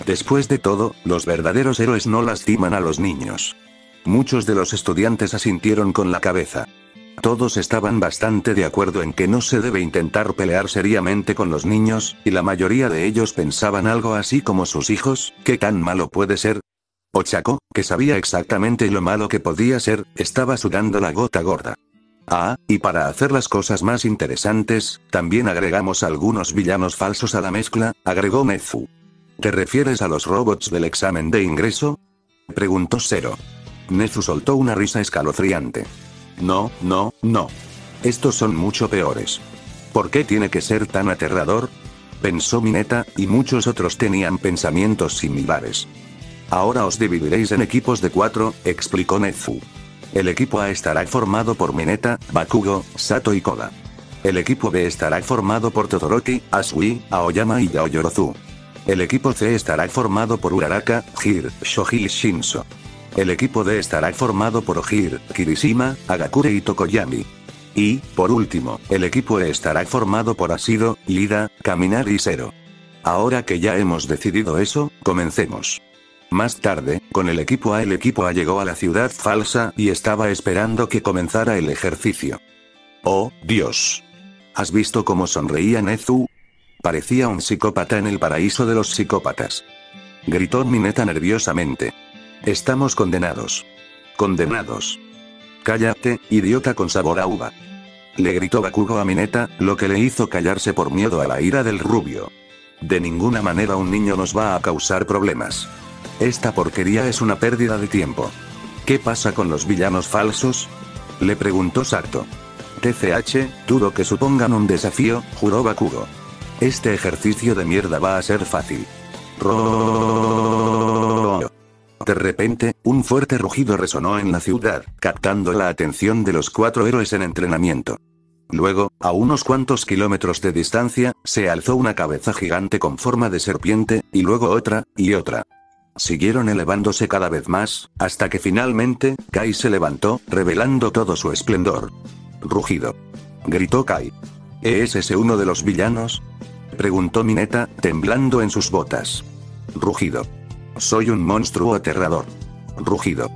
Después de todo, los verdaderos héroes no lastiman a los niños. Muchos de los estudiantes asintieron con la cabeza. Todos estaban bastante de acuerdo en que no se debe intentar pelear seriamente con los niños, y la mayoría de ellos pensaban algo así como sus hijos, ¿qué tan malo puede ser? Ochako, que sabía exactamente lo malo que podía ser, estaba sudando la gota gorda. Ah, y para hacer las cosas más interesantes, también agregamos algunos villanos falsos a la mezcla, agregó Nezu. ¿Te refieres a los robots del examen de ingreso? Preguntó Zero. Nezu soltó una risa escalofriante. No, no, no. Estos son mucho peores. ¿Por qué tiene que ser tan aterrador? Pensó Mineta, y muchos otros tenían pensamientos similares. Ahora os dividiréis en equipos de 4, explicó Nezu. El equipo A estará formado por Mineta, Bakugo, Sato y Koga. El equipo B estará formado por Todoroki, Asui, Aoyama y Yaoyorozu. El equipo C estará formado por Uraraka, Hir, Shoji y Shinso. El equipo D estará formado por Hir, Kirishima, Agakure y Tokoyami. Y, por último, el equipo E estará formado por Ashido, Ida, Kaminari y Zero. Ahora que ya hemos decidido eso, comencemos. Más tarde, con el equipo A llegó a la ciudad falsa y estaba esperando que comenzara el ejercicio. ¡Oh, Dios! ¿Has visto cómo sonreía Nezu? Parecía un psicópata en el paraíso de los psicópatas. Gritó Mineta nerviosamente. Estamos condenados. Condenados. Cállate, idiota con sabor a uva. Le gritó Bakugo a Mineta, lo que le hizo callarse por miedo a la ira del rubio. De ninguna manera un niño nos va a causar problemas. Esta porquería es una pérdida de tiempo. ¿Qué pasa con los villanos falsos? Le preguntó Sato. TCH, dudo que supongan un desafío, juró Bakugo. Este ejercicio de mierda va a ser fácil. De repente, un fuerte rugido resonó en la ciudad, captando la atención de los 4 héroes en entrenamiento. Luego, a unos cuantos kilómetros de distancia, se alzó una cabeza gigante con forma de serpiente, y luego otra, y otra. Siguieron elevándose cada vez más, hasta que finalmente, Kai se levantó, revelando todo su esplendor. Rugido. Gritó Kai. ¿Es ese uno de los villanos? Preguntó Mineta, temblando en sus botas. Rugido. Soy un monstruo aterrador. Rugido.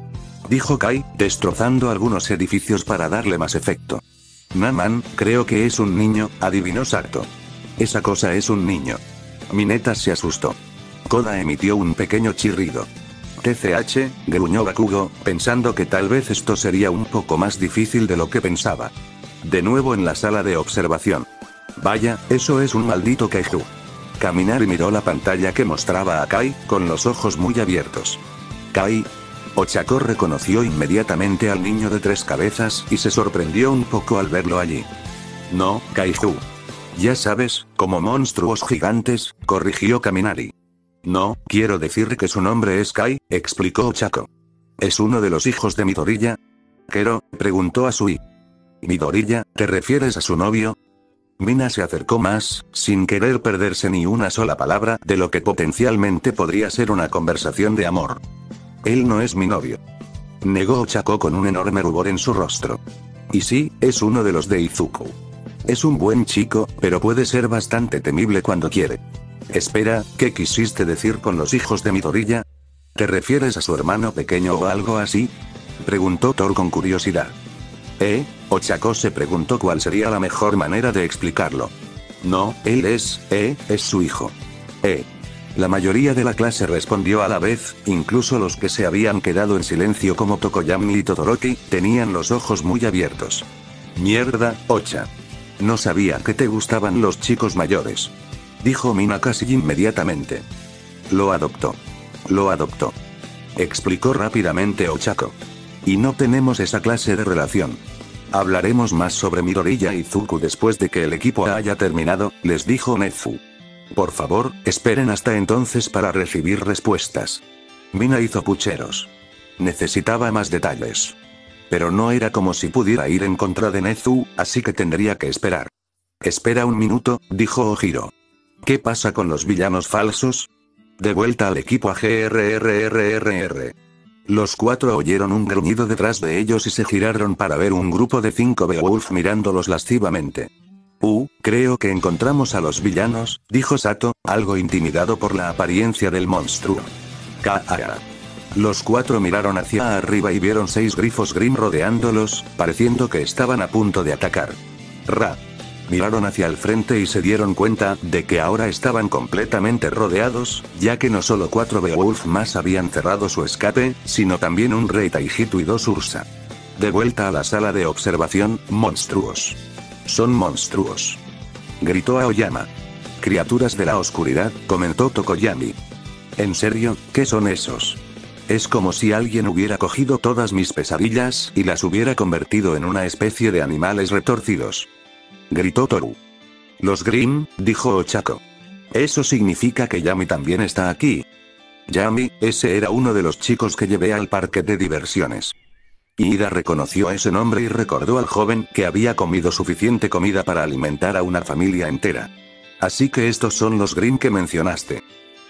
Dijo Kai, destrozando algunos edificios para darle más efecto. Naman, creo que es un niño, adivinó Sato. Esa cosa es un niño. Mineta se asustó. Koda emitió un pequeño chirrido. TCH, gruñó Bakugo, pensando que tal vez esto sería un poco más difícil de lo que pensaba. De nuevo en la sala de observación. Vaya, eso es un maldito kaiju. Kaminari miró la pantalla que mostraba a Kai, con los ojos muy abiertos. Kai. Ochako reconoció inmediatamente al niño de 3 cabezas y se sorprendió un poco al verlo allí. No, kaiju. Ya sabes, como monstruos gigantes, corrigió Kaminari. No, quiero decir que su nombre es Kai, explicó Ochako. ¿Es uno de los hijos de Midoriya? ¿Kero? Preguntó Asui. ¿Midoriya, te refieres a su novio? Mina se acercó más, sin querer perderse ni una sola palabra de lo que potencialmente podría ser una conversación de amor. Él no es mi novio. Negó Ochako con un enorme rubor en su rostro. Y sí, es uno de los de Izuku. Es un buen chico, pero puede ser bastante temible cuando quiere. Espera, ¿qué quisiste decir con los hijos de Midoriya? ¿Te refieres a su hermano pequeño o algo así? Preguntó Thor con curiosidad. Ochako se preguntó cuál sería la mejor manera de explicarlo. No, él es su hijo. La mayoría de la clase respondió a la vez, incluso los que se habían quedado en silencio como Tokoyami y Todoroki, tenían los ojos muy abiertos. Mierda, Ocha. No sabía que te gustaban los chicos mayores. Dijo Mina casi inmediatamente. Lo adoptó. Lo adoptó. Explicó rápidamente Ochako. Y no tenemos esa clase de relación. Hablaremos más sobre Midoriya y Izuku después de que el equipo haya terminado, les dijo Nezu. Por favor, esperen hasta entonces para recibir respuestas. Mina hizo pucheros. Necesitaba más detalles. Pero no era como si pudiera ir en contra de Nezu, así que tendría que esperar. Espera un minuto, dijo Ojiro. ¿Qué pasa con los villanos falsos? De vuelta al equipo AGRRRRR. Los 4 oyeron un gruñido detrás de ellos y se giraron para ver un grupo de 5 Beowulf mirándolos lascivamente. Creo que encontramos a los villanos, dijo Sato, algo intimidado por la apariencia del monstruo. K.A. Los 4 miraron hacia arriba y vieron 6 grifos Grimm rodeándolos, pareciendo que estaban a punto de atacar. Ra. Miraron hacia el frente y se dieron cuenta de que ahora estaban completamente rodeados, ya que no solo 4 Beowulf más habían cerrado su escape, sino también un rey Taijitu y 2 Ursa. De vuelta a la sala de observación, monstruos. Son monstruos. Gritó Aoyama. Criaturas de la oscuridad, comentó Tokoyami. ¿En serio? ¿Qué son esos? Es como si alguien hubiera cogido todas mis pesadillas y las hubiera convertido en una especie de animales retorcidos. Gritó Toru. Los Grimm, dijo Ochako. Eso significa que Yami también está aquí. Yami, ese era uno de los chicos que llevé al parque de diversiones. Ida reconoció ese nombre y recordó al joven que había comido suficiente comida para alimentar a una familia entera. Así que estos son los Grimm que mencionaste.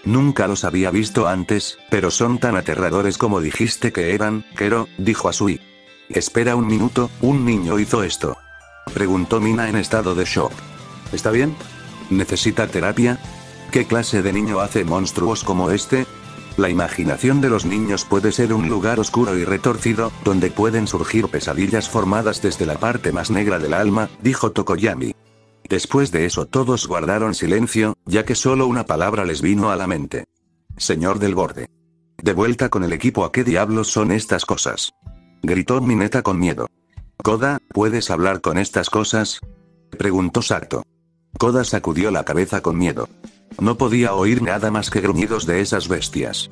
Nunca los había visto antes, pero son tan aterradores como dijiste que eran, Kero, dijo Asui. Espera un minuto, ¿un niño hizo esto?, preguntó Mina en estado de shock. ¿Está bien? ¿Necesita terapia? ¿Qué clase de niño hace monstruos como este? La imaginación de los niños puede ser un lugar oscuro y retorcido, donde pueden surgir pesadillas formadas desde la parte más negra del alma, dijo Tokoyami. Después de eso todos guardaron silencio, ya que solo una palabra les vino a la mente. Señor del borde. De vuelta con el equipo, ¿a qué diablos son estas cosas?, gritó Mineta con miedo. Koda, ¿puedes hablar con estas cosas?, preguntó Sato. Koda sacudió la cabeza con miedo. No podía oír nada más que gruñidos de esas bestias.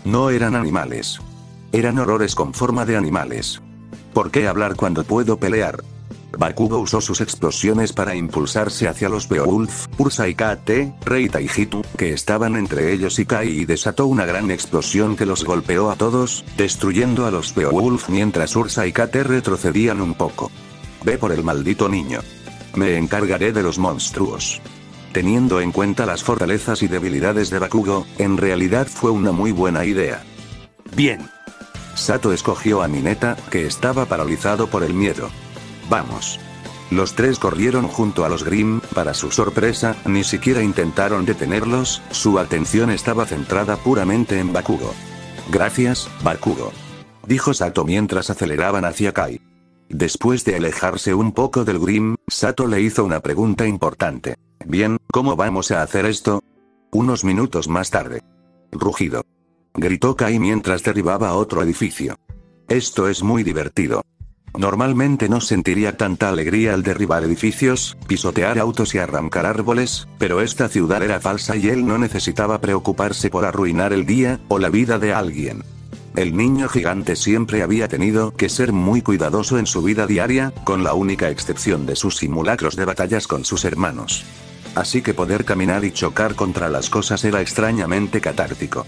No eran animales. Eran horrores con forma de animales. ¿Por qué hablar cuando puedo pelear? Bakugo usó sus explosiones para impulsarse hacia los Beowulf, Ursa y KT, Rei Taijitu, que estaban entre ellos y Kai, y desató una gran explosión que los golpeó a todos, destruyendo a los Beowulf mientras Ursa y KT retrocedían un poco. Ve por el maldito niño. Me encargaré de los monstruos. Teniendo en cuenta las fortalezas y debilidades de Bakugo, en realidad fue una muy buena idea. Bien. Sato escogió a Mineta, que estaba paralizado por el miedo. Vamos. Los tres corrieron junto a los Grimm. Para su sorpresa, ni siquiera intentaron detenerlos, su atención estaba centrada puramente en Bakugo. Gracias, Bakugo, dijo Sato mientras aceleraban hacia Kai. Después de alejarse un poco del Grimm, Sato le hizo una pregunta importante. Bien, ¿cómo vamos a hacer esto? Unos minutos más tarde. Rugido. Gritó Kai mientras derribaba otro edificio. Esto es muy divertido. Normalmente no sentiría tanta alegría al derribar edificios, pisotear autos y arrancar árboles, pero esta ciudad era falsa y él no necesitaba preocuparse por arruinar el día o la vida de alguien. El niño gigante siempre había tenido que ser muy cuidadoso en su vida diaria, con la única excepción de sus simulacros de batallas con sus hermanos. Así que poder caminar y chocar contra las cosas era extrañamente catártico.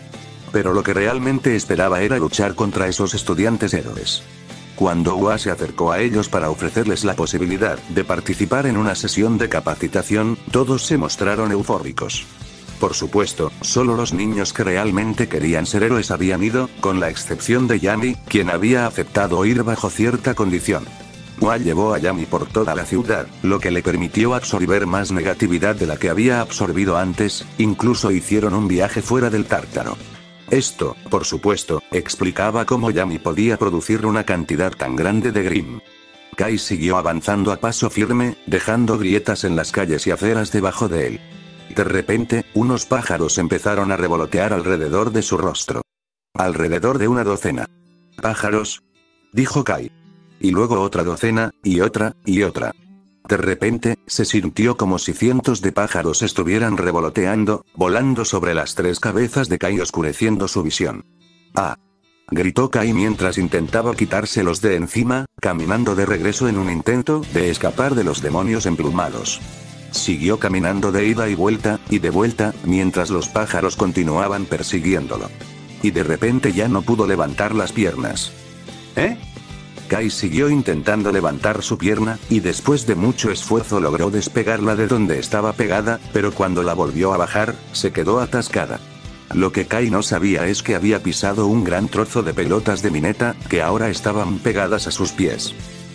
Pero lo que realmente esperaba era luchar contra esos estudiantes héroes. Cuando Ua se acercó a ellos para ofrecerles la posibilidad de participar en una sesión de capacitación, todos se mostraron eufóricos. Por supuesto, solo los niños que realmente querían ser héroes habían ido, con la excepción de Yami, quien había aceptado ir bajo cierta condición. Ua llevó a Yami por toda la ciudad, lo que le permitió absorber más negatividad de la que había absorbido antes, incluso hicieron un viaje fuera del Tártaro. Esto, por supuesto, explicaba cómo Yami podía producir una cantidad tan grande de Grimm. Kai siguió avanzando a paso firme, dejando grietas en las calles y aceras debajo de él. De repente, unos pájaros empezaron a revolotear alrededor de su rostro. Alrededor de una docena. ¿Pájaros?, dijo Kai. Y luego otra docena, y otra, y otra. De repente, se sintió como si cientos de pájaros estuvieran revoloteando, volando sobre las tres cabezas de Kai, oscureciendo su visión. ¡Ah!, gritó Kai mientras intentaba quitárselos de encima, caminando de regreso en un intento de escapar de los demonios emplumados. Siguió caminando de ida y vuelta, mientras los pájaros continuaban persiguiéndolo. Y de repente ya no pudo levantar las piernas. ¿Eh? Kai siguió intentando levantar su pierna, y después de mucho esfuerzo logró despegarla de donde estaba pegada, pero cuando la volvió a bajar, se quedó atascada. Lo que Kai no sabía es que había pisado un gran trozo de pelotas de Mineta, que ahora estaban pegadas a sus pies.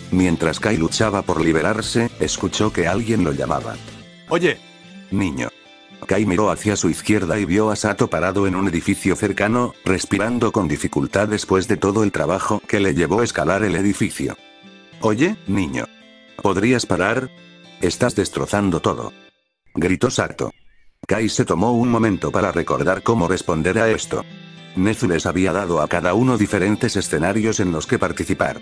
Mientras Kai luchaba por liberarse, escuchó que alguien lo llamaba. Oye, niño. Kai miró hacia su izquierda y vio a Sato parado en un edificio cercano, respirando con dificultad después de todo el trabajo que le llevó escalar el edificio. Oye, niño. ¿Podrías parar? Estás destrozando todo. Gritó Sato. Kai se tomó un momento para recordar cómo responder a esto. Nezu les había dado a cada uno diferentes escenarios en los que participar.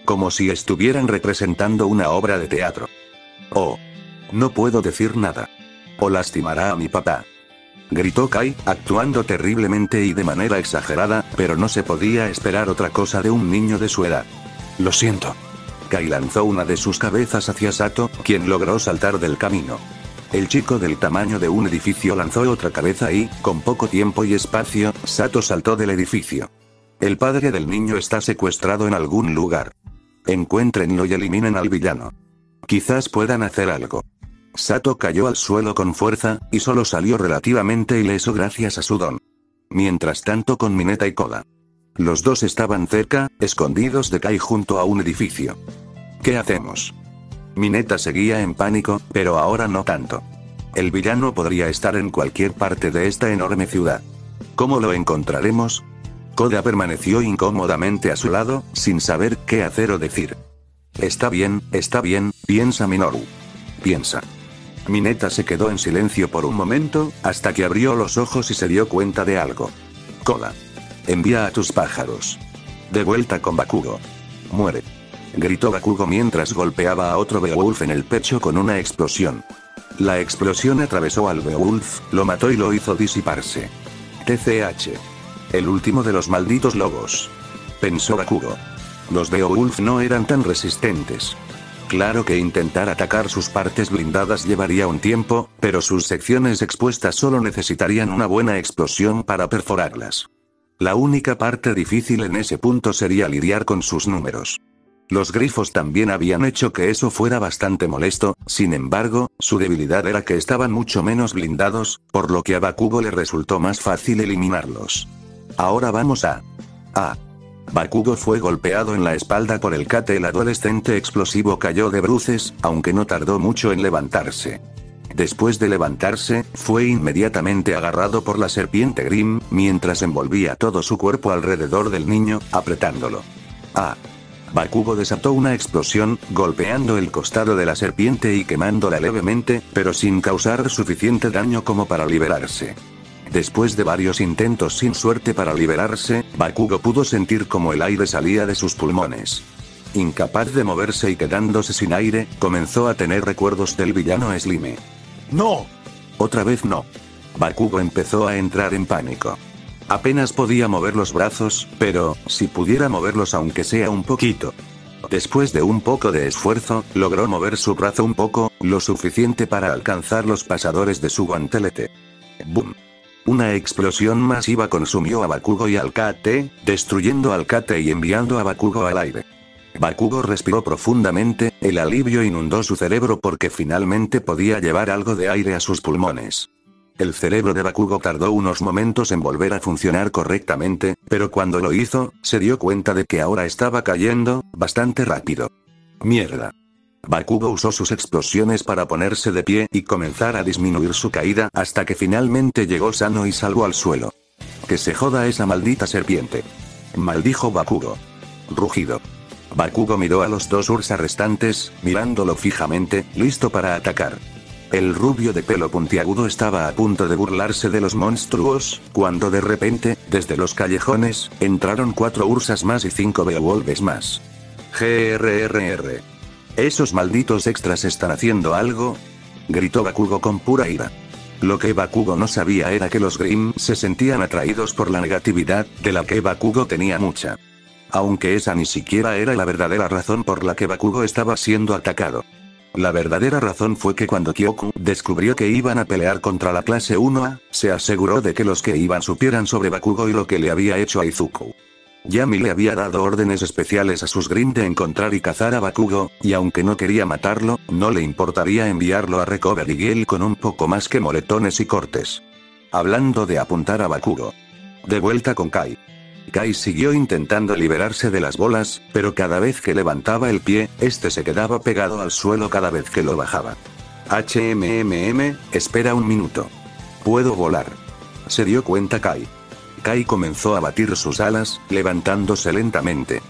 Como si estuvieran representando una obra de teatro. Oh. No puedo decir nada. O lastimará a mi papá. Gritó Kai, actuando terriblemente y de manera exagerada, pero no se podía esperar otra cosa de un niño de su edad. Lo siento. Kai lanzó una de sus cabezas hacia Sato, quien logró saltar del camino. El chico del tamaño de un edificio lanzó otra cabeza y, con poco tiempo y espacio, Sato saltó del edificio. El padre del niño está secuestrado en algún lugar. Encuéntrenlo y eliminen al villano. Quizás puedan hacer algo. Sato cayó al suelo con fuerza, y solo salió relativamente ileso gracias a su don. Mientras tanto con Mineta y Koga. Los dos estaban cerca, escondidos de Kai junto a un edificio. ¿Qué hacemos? Mineta seguía en pánico, pero ahora no tanto. El villano podría estar en cualquier parte de esta enorme ciudad. ¿Cómo lo encontraremos? Koga permaneció incómodamente a su lado, sin saber qué hacer o decir. Está bien, piensa Minoru. Piensa. Mineta se quedó en silencio por un momento, hasta que abrió los ojos y se dio cuenta de algo. Koga. Envía a tus pájaros. De vuelta con Bakugo. Muere. Gritó Bakugo mientras golpeaba a otro Beowulf en el pecho con una explosión. La explosión atravesó al Beowulf, lo mató y lo hizo disiparse. TCH. El último de los malditos lobos. Pensó Bakugo. Los Beowulf no eran tan resistentes. Claro que intentar atacar sus partes blindadas llevaría un tiempo, pero sus secciones expuestas solo necesitarían una buena explosión para perforarlas. La única parte difícil en ese punto sería lidiar con sus números. Los grifos también habían hecho que eso fuera bastante molesto, sin embargo, su debilidad era que estaban mucho menos blindados, por lo que a Bakugo le resultó más fácil eliminarlos. Ahora vamos a... Bakugo fue golpeado en la espalda por el Kate. El adolescente explosivo cayó de bruces, aunque no tardó mucho en levantarse. Después de levantarse, fue inmediatamente agarrado por la serpiente Grimm, mientras envolvía todo su cuerpo alrededor del niño, apretándolo. Bakugo desató una explosión, golpeando el costado de la serpiente y quemándola levemente, pero sin causar suficiente daño como para liberarse. Después de varios intentos sin suerte para liberarse, Bakugo pudo sentir cómo el aire salía de sus pulmones. Incapaz de moverse y quedándose sin aire, comenzó a tener recuerdos del villano Slime. ¡No! Otra vez no. Bakugo empezó a entrar en pánico. Apenas podía mover los brazos, pero, si pudiera moverlos aunque sea un poquito. Después de un poco de esfuerzo, logró mover su brazo un poco, lo suficiente para alcanzar los pasadores de su guantelete. ¡Bum! Una explosión masiva consumió a Bakugo y al Kate, destruyendo al Kate y enviando a Bakugo al aire. Bakugo respiró profundamente, el alivio inundó su cerebro porque finalmente podía llevar algo de aire a sus pulmones. El cerebro de Bakugo tardó unos momentos en volver a funcionar correctamente, pero cuando lo hizo, se dio cuenta de que ahora estaba cayendo, bastante rápido. ¡Mierda! Bakugo usó sus explosiones para ponerse de pie y comenzar a disminuir su caída hasta que finalmente llegó sano y salvo al suelo. ¡Que se joda esa maldita serpiente! Maldijo Bakugo. Rugido. Bakugo miró a los dos Ursa restantes, mirándolo fijamente, listo para atacar. El rubio de pelo puntiagudo estaba a punto de burlarse de los monstruos, cuando de repente, desde los callejones, entraron 4 Ursas más y 5 Beowulfs más. GRRR. ¿Esos malditos extras están haciendo algo? Gritó Bakugo con pura ira. Lo que Bakugo no sabía era que los Grimm se sentían atraídos por la negatividad, de la que Bakugo tenía mucha. Aunque esa ni siquiera era la verdadera razón por la que Bakugo estaba siendo atacado. La verdadera razón fue que cuando Kyoku descubrió que iban a pelear contra la clase 1A, se aseguró de que los que iban supieran sobre Bakugo y lo que le había hecho a Izuku. Yami le había dado órdenes especiales a sus Grimm de encontrar y cazar a Bakugo, y aunque no quería matarlo, no le importaría enviarlo a Recovery Girl con un poco más que moretones y cortes. Hablando de apuntar a Bakugo. De vuelta con Kai. Kai siguió intentando liberarse de las bolas, pero cada vez que levantaba el pie, este se quedaba pegado al suelo cada vez que lo bajaba. Espera un minuto. Puedo volar. Se dio cuenta Kai. Kai comenzó a batir sus alas, levantándose lentamente.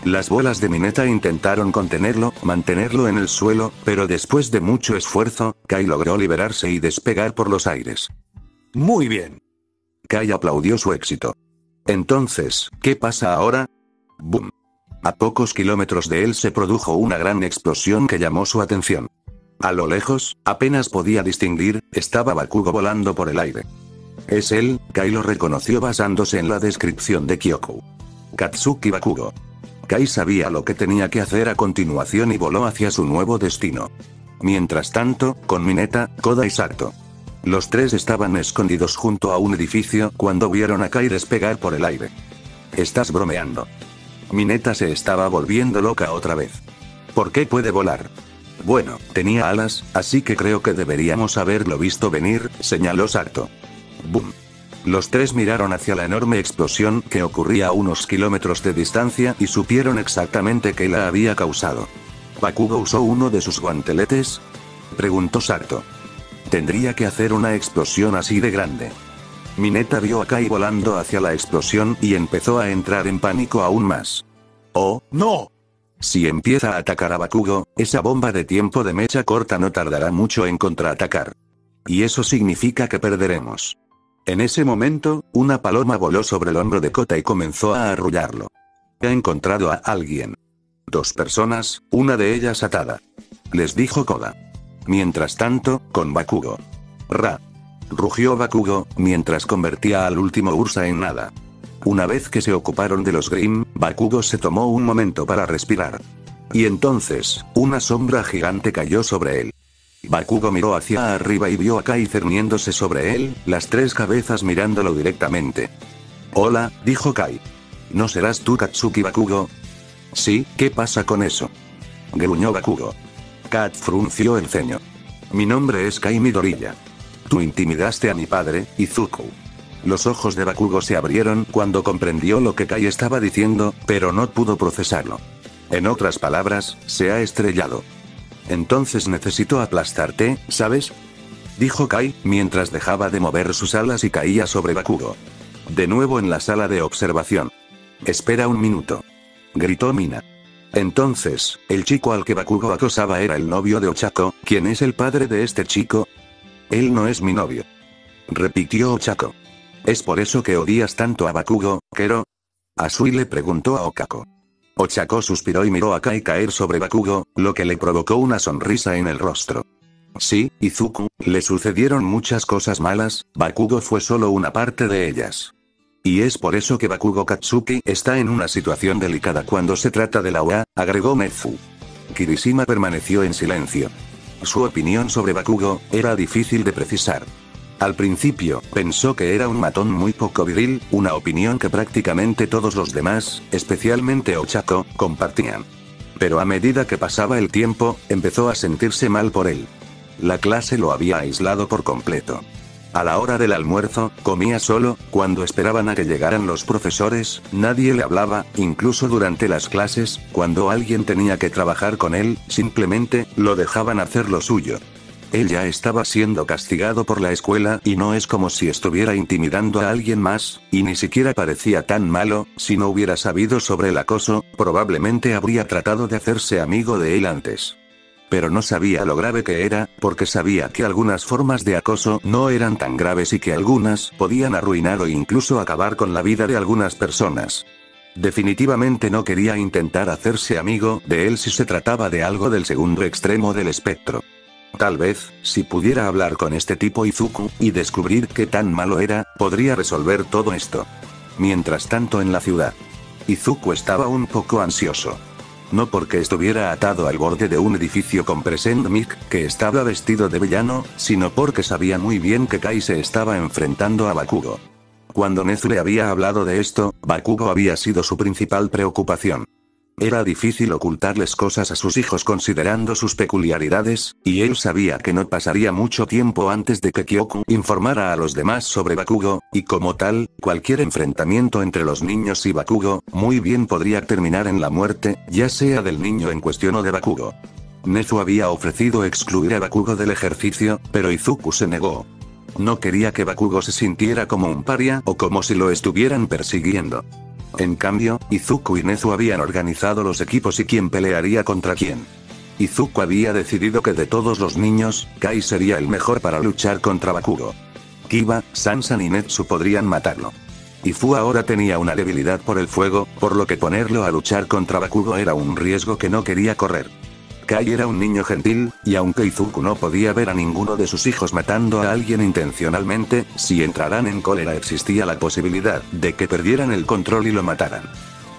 Las bolas de Mineta intentaron contenerlo, mantenerlo en el suelo, pero después de mucho esfuerzo, Kai logró liberarse y despegar por los aires. Muy bien. Kai aplaudió su éxito. Entonces, ¿qué pasa ahora? ¡Bum! A pocos kilómetros de él se produjo una gran explosión que llamó su atención. A lo lejos, apenas podía distinguir, estaba Bakugo volando por el aire. Es él, Kai lo reconoció basándose en la descripción de Kyoko. Katsuki Bakugo. Kai sabía lo que tenía que hacer a continuación y voló hacia su nuevo destino. Mientras tanto, con Mineta, Koda y Sato. Los tres estaban escondidos junto a un edificio cuando vieron a Kai despegar por el aire. ¿Estás bromeando? Mineta se estaba volviendo loca otra vez. ¿Por qué puede volar? Bueno, tenía alas, así que creo que deberíamos haberlo visto venir, señaló Sato. ¡Bum! Los tres miraron hacia la enorme explosión que ocurría a unos kilómetros de distancia y supieron exactamente qué la había causado. ¿Bakugo usó uno de sus guanteletes?, preguntó Sato. Tendría que hacer una explosión así de grande. Mineta vio a Kai volando hacia la explosión y empezó a entrar en pánico aún más. ¡Oh, no! Si empieza a atacar a Bakugo, esa bomba de tiempo de mecha corta no tardará mucho en contraatacar. Y eso significa que perderemos. En ese momento, una paloma voló sobre el hombro de Kota y comenzó a arrullarlo. He encontrado a alguien. 2 personas, una de ellas atada. Les dijo Koda. Mientras tanto, con Bakugo. Ra. Rugió Bakugo, mientras convertía al último Ursa en nada. Una vez que se ocuparon de los Grimm, Bakugo se tomó un momento para respirar. Y entonces, una sombra gigante cayó sobre él. Bakugo miró hacia arriba y vio a Kai cerniéndose sobre él, las 3 cabezas mirándolo directamente. Hola, dijo Kai. ¿No serás tú Katsuki Bakugo? Sí, ¿qué pasa con eso? Gruñó Bakugo. Kat frunció el ceño. Mi nombre es Kai Midoriya. Tú intimidaste a mi padre, Izuku. Los ojos de Bakugo se abrieron cuando comprendió lo que Kai estaba diciendo, pero no pudo procesarlo. En otras palabras, se ha estrellado. Entonces necesito aplastarte, ¿sabes? Dijo Kai, mientras dejaba de mover sus alas y caía sobre Bakugo. De nuevo en la sala de observación. Espera un minuto. Gritó Mina. Entonces, el chico al que Bakugo acosaba era el novio de Ochako. ¿Quién es el padre de este chico? Él no es mi novio. Repitió Ochako. ¿Es por eso que odias tanto a Bakugo, Kero? Asui le preguntó a Okako. Ochako suspiró y miró a Kai caer sobre Bakugo, lo que le provocó una sonrisa en el rostro. Sí, Izuku, le sucedieron muchas cosas malas, Bakugo fue solo una parte de ellas. Y es por eso que Bakugo Katsuki está en una situación delicada cuando se trata de la OA, agregó Nezu. Kirishima permaneció en silencio. Su opinión sobre Bakugo era difícil de precisar. Al principio, pensó que era un matón muy poco viril, una opinión que prácticamente todos los demás, especialmente Ochako, compartían. Pero a medida que pasaba el tiempo, empezó a sentirse mal por él. La clase lo había aislado por completo. A la hora del almuerzo, comía solo, cuando esperaban a que llegaran los profesores, nadie le hablaba, incluso durante las clases, cuando alguien tenía que trabajar con él, simplemente, lo dejaban hacer lo suyo. Él ya estaba siendo castigado por la escuela y no es como si estuviera intimidando a alguien más, y ni siquiera parecía tan malo. Si no hubiera sabido sobre el acoso, probablemente habría tratado de hacerse amigo de él antes. Pero no sabía lo grave que era, porque sabía que algunas formas de acoso no eran tan graves y que algunas podían arruinar o incluso acabar con la vida de algunas personas. Definitivamente no quería intentar hacerse amigo de él si se trataba de algo del segundo extremo del espectro. Tal vez, si pudiera hablar con este tipo Izuku, y descubrir qué tan malo era, podría resolver todo esto. Mientras tanto en la ciudad, Izuku estaba un poco ansioso. No porque estuviera atado al borde de un edificio con Present Mic, que estaba vestido de villano, sino porque sabía muy bien que Kai se estaba enfrentando a Bakugo. Cuando Nezu le había hablado de esto, Bakugo había sido su principal preocupación. Era difícil ocultarles cosas a sus hijos considerando sus peculiaridades, y él sabía que no pasaría mucho tiempo antes de que Kyoku informara a los demás sobre Bakugo, y como tal, cualquier enfrentamiento entre los niños y Bakugo, muy bien podría terminar en la muerte, ya sea del niño en cuestión o de Bakugo. Nezu había ofrecido excluir a Bakugo del ejercicio, pero Izuku se negó. No quería que Bakugo se sintiera como un paria o como si lo estuvieran persiguiendo. En cambio, Izuku y Nezu habían organizado los equipos y quién pelearía contra quién. Izuku había decidido que de todos los niños, Kai sería el mejor para luchar contra Bakugo. Kiba, Sansan y Netsu podrían matarlo. Y Fu ahora tenía una debilidad por el fuego, por lo que ponerlo a luchar contra Bakugo era un riesgo que no quería correr. Kai era un niño gentil, y aunque Izuku no podía ver a ninguno de sus hijos matando a alguien intencionalmente, si entraran en cólera existía la posibilidad de que perdieran el control y lo mataran.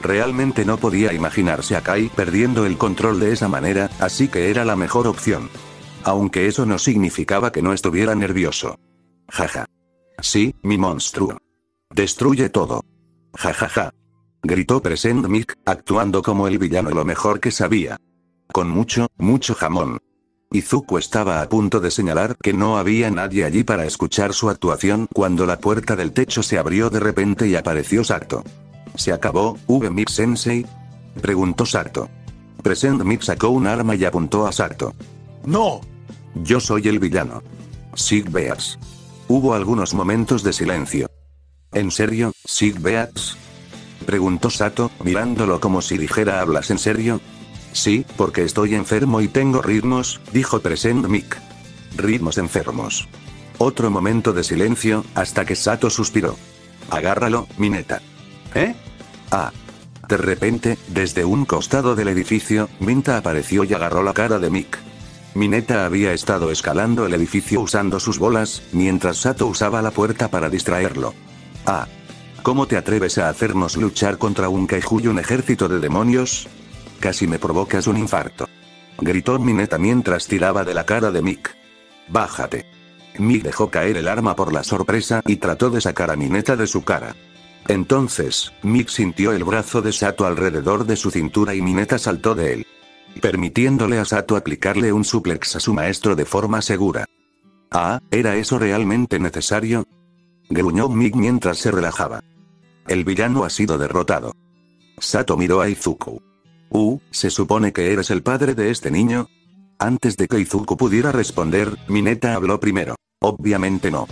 Realmente no podía imaginarse a Kai perdiendo el control de esa manera, así que era la mejor opción. Aunque eso no significaba que no estuviera nervioso. Jaja. Sí, mi monstruo. Destruye todo. Jajaja. Gritó Present Mic, actuando como el villano lo mejor que sabía. Con mucho jamón. Izuku estaba a punto de señalar que no había nadie allí para escuchar su actuación cuando la puerta del techo se abrió de repente y apareció Sato. ¿Se acabó, V-Mix Sensei? Preguntó Sato. Present Mix sacó un arma y apuntó a Sato. ¡No! Yo soy el villano. Sig Beats. Hubo algunos momentos de silencio. ¿En serio, Sig Beats? Preguntó Sato, mirándolo como si dijera ¿hablas en serio? Sí, porque estoy enfermo y tengo ritmos, dijo Present Mic. Ritmos enfermos. Otro momento de silencio, hasta que Sato suspiró. Agárralo, Mineta. ¿Eh? Ah. De repente, desde un costado del edificio, Minta apareció y agarró la cara de Mic. Mineta había estado escalando el edificio usando sus bolas, mientras Sato usaba la puerta para distraerlo. Ah. ¿Cómo te atreves a hacernos luchar contra un kaiju y un ejército de demonios? Casi me provocas un infarto. Gritó Mineta mientras tiraba de la cara de Mic. Bájate. Mic dejó caer el arma por la sorpresa y trató de sacar a Mineta de su cara. Entonces, Mic sintió el brazo de Sato alrededor de su cintura y Mineta saltó de él, permitiéndole a Sato aplicarle un suplex a su maestro de forma segura. Ah, ¿era eso realmente necesario? Gruñó Mic mientras se relajaba. El villano ha sido derrotado. Sato miró a Izuku. ¿Se supone que eres el padre de este niño? Antes de que Izuku pudiera responder, Mineta habló primero. Obviamente no.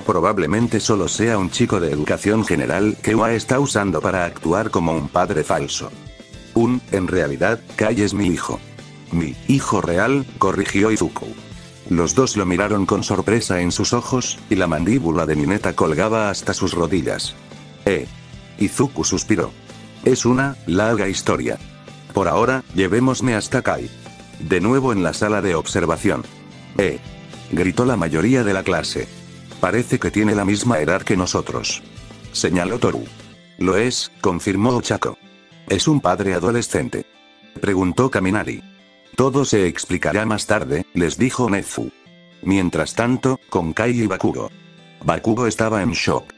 Probablemente solo sea un chico de educación general que UA está usando para actuar como un padre falso. En realidad, Kai es mi hijo. Mi hijo real, corrigió Izuku. Los dos lo miraron con sorpresa en sus ojos, y la mandíbula de Mineta colgaba hasta sus rodillas. Izuku suspiró. Es una larga historia. Por ahora, llevémosme hasta Kai. De nuevo en la sala de observación. Gritó la mayoría de la clase. Parece que tiene la misma edad que nosotros. Señaló Toru. Lo es, confirmó Ochako. ¿Es un padre adolescente? Preguntó Kaminari. Todo se explicará más tarde, les dijo Nezu. Mientras tanto, con Kai y Bakugo. Bakugo estaba en shock.